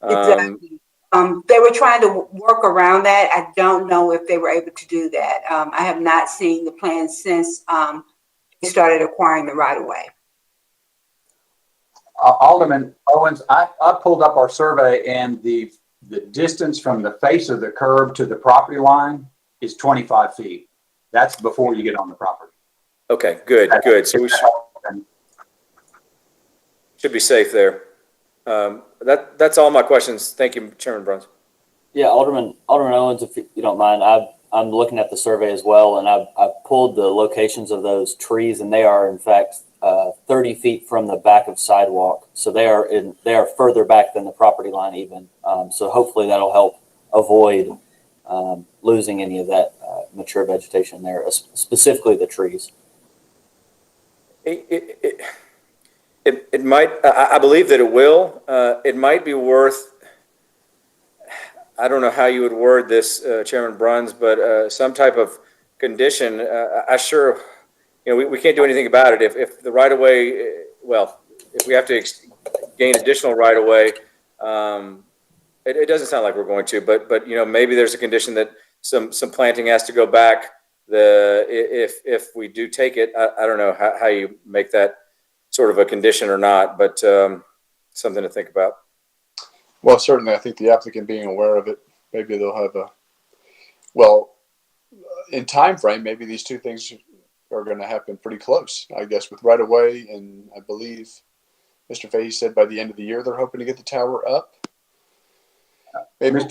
Exactly. They were trying to work around that. I don't know if they were able to do that. I have not seen the plans since they started acquiring the right-of-way. Alderman Owens, I pulled up our survey, and the distance from the face of the curb to the property line is 25 feet. That's before you get on the property. Okay, good. So we should be safe there. That's all my questions. Thank you, Chairman Bruns. Yeah, Alderman Owens, if you don't mind, I'm looking at the survey as well, and I've pulled the locations of those trees, and they are in fact 30 feet from the back of sidewalk. So they are further back than the property line even. So hopefully that'll help avoid losing any of that mature vegetation there, specifically the trees. It might, I believe that it will. It might be worth, I don't know how you would word this, Chairman Bruns, but some type of condition. We can't do anything about it. If the right of way, if we have to gain additional right of way, it doesn't sound like we're going to, but maybe there's a condition that some planting has to go back if we do take it, I don't know how you make that sort of a condition or not, but something to think about. Well, certainly, I think the applicant being aware of it, maybe they'll have in time frame, maybe these two things are going to happen pretty close, I guess, with right away. And I believe Mr. Fahey said by the end of the year, they're hoping to get the tower up. Maybe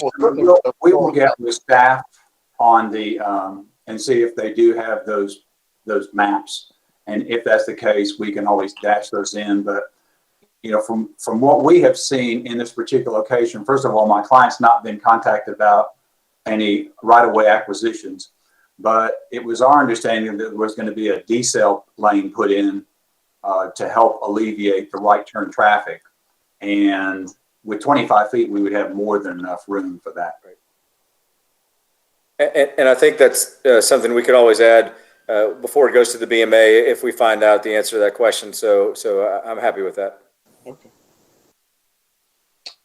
we will get with staff on the, and see if they do have those maps. And if that's the case, we can always dash those in. But, you know, from what we have seen in this particular location, first of all, my client's not been contacted about any right-of-way acquisitions, but it was our understanding that there was going to be a decel lane put in to help alleviate the right turn traffic. And with 25 feet, we would have more than enough room for that. And I think that's something we could always add before it goes to the BMA if we find out the answer to that question. So I'm happy with that. Okay.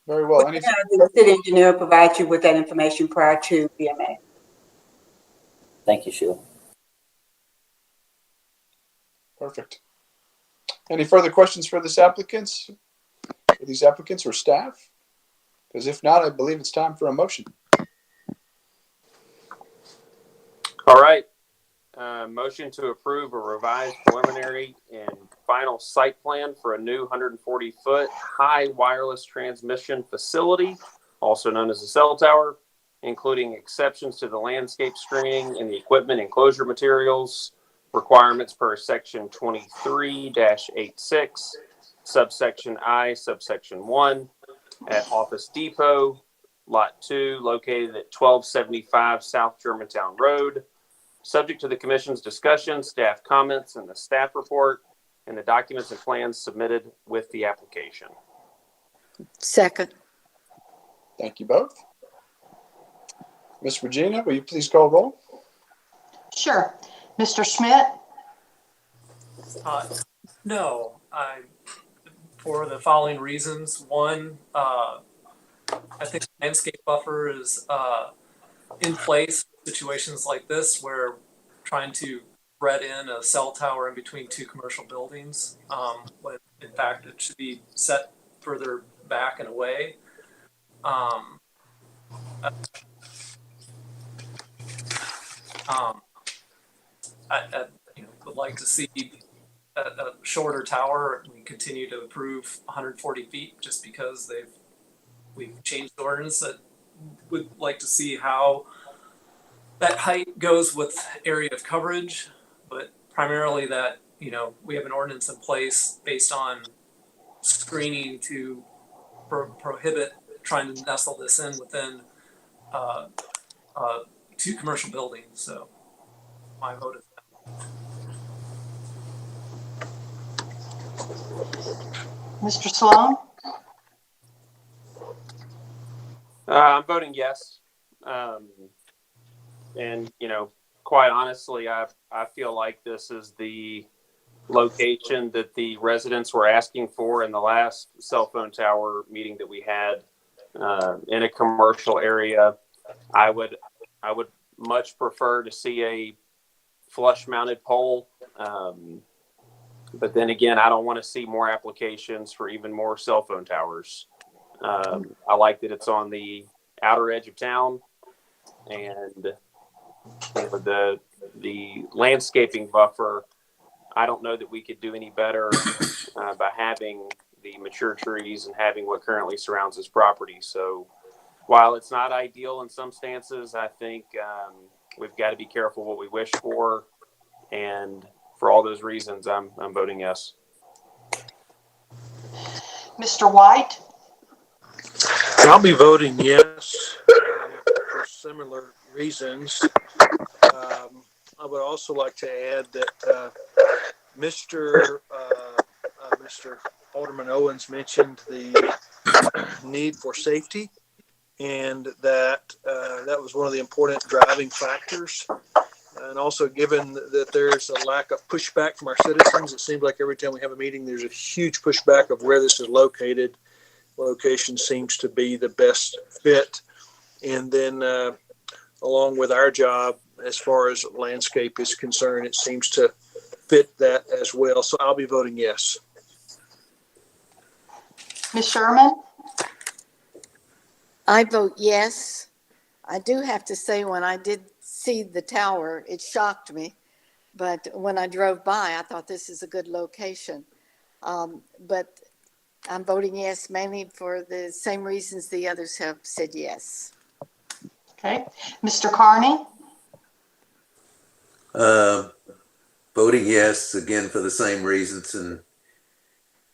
Very well. The city engineer provide you with that information prior to BMA. Thank you, Sheila. Perfect. Any further questions for these applicants or staff? Because if not, I believe it's time for a motion. All right. Motion to approve a revised preliminary and final site plan for a new 140-foot high wireless transmission facility, also known as a cell tower, including exceptions to the landscape screening and the equipment enclosure materials, requirements per section 23-86, subsection I, subsection 1, at Office Depot, Lot 2, located at 1275 South Germantown Road, subject to the Commission's discussion, staff comments, and the staff report, and the documents and plans submitted with the application. Second. Thank you both. Ms. Regina, will you please call roll? Sure. Mr. Schmidt? No, for the following reasons. One, I think the landscape buffer is in place for situations like this where trying to thread in a cell tower in between two commercial buildings, when in fact it should be set further back and away. I would like to see a shorter tower. We continue to approve 140 feet just because we've changed the ordinance. That would like to see how that height goes with area of coverage, but primarily that, we have an ordinance in place based on screening to prohibit trying to nestle this in within two commercial buildings. So my vote is no. Mr. Sloan? I'm voting yes. And, quite honestly, I feel like this is the location that the residents were asking for in the last cell phone tower meeting that we had in a commercial area. I would much prefer to see a flush mounted pole. But then again, I don't want to see more applications for even more cell phone towers. I like that it's on the outer edge of town, and the landscaping buffer, I don't know that we could do any better by having the mature trees and having what currently surrounds this property. So while it's not ideal in some stances, I think we've got to be careful what we wish for. And for all those reasons, I'm voting yes. Mr. White? I'll be voting yes for similar reasons. I would also like to add that Mr. Alderman Owens mentioned the need for safety, and that was one of the important driving factors. And also, given that there's a lack of pushback from our citizens, it seems like every time we have a meeting, there's a huge pushback of where this is located. Location seems to be the best fit. And then along with our job, as far as landscape is concerned, it seems to fit that as well. So I'll be voting yes. Ms. Sherman? I vote yes. I do have to say, when I did see the tower, it shocked me. But when I drove by, I thought this is a good location. But I'm voting yes, mainly for the same reasons the others have said yes. Okay. Mr. Carney? Voting yes, again, for the same reasons, and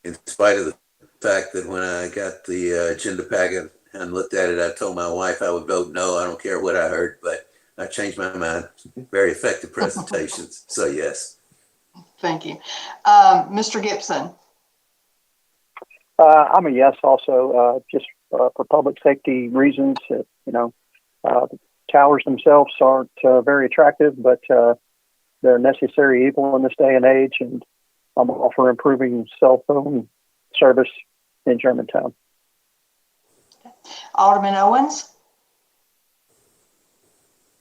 in spite of the fact that when I got the agenda packet and looked at it, I told my wife I would vote no. I don't care what I heard, but I changed my mind. Very effective presentations. So yes. Thank you. Mr. Gibson? I'm a yes also, just for public safety reasons. The towers themselves aren't very attractive, but they're a necessary evil in this day and age, and I'm all for improving cell phone service in Germantown. Alderman Owens?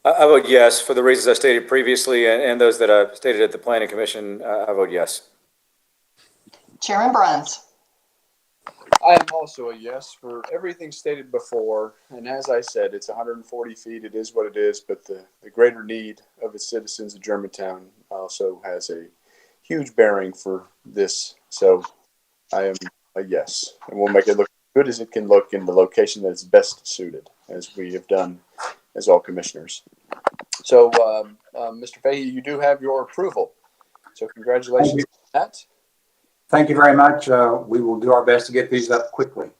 I vote yes for the reasons I stated previously and those that I stated at the Planning Commission. I vote yes. Chairman Bruns? I am also a yes for everything stated before. And as I said, it's 140 feet. It is what it is. But the greater need of its citizens of Germantown also has a huge bearing for this. So I am a yes. And we'll make it look good as it can look in the location that is best suited, as we have done as all commissioners. So, Mr. Fahey, you do have your approval. So congratulations on that. Thank you very much. We will do our best to get these up quickly.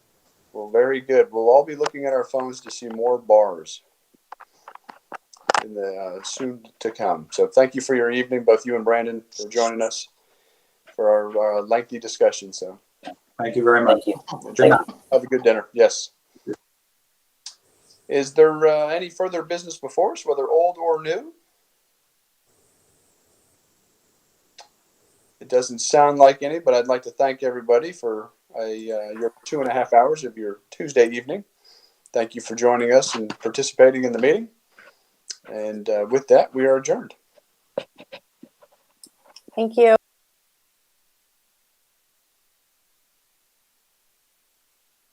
Well, very good. We'll all be looking at our phones to see more bars in the soon to come. So thank you for your evening, both you and Brandon, for joining us for our lengthy discussion. So thank you very much. Have a good dinner. Yes. Is there any further business before us, whether old or new? It doesn't sound like any, but I'd like to thank everybody for your 2.5 hours of your Tuesday evening. Thank you for joining us and participating in the meeting. And with that, we are adjourned. Thank you.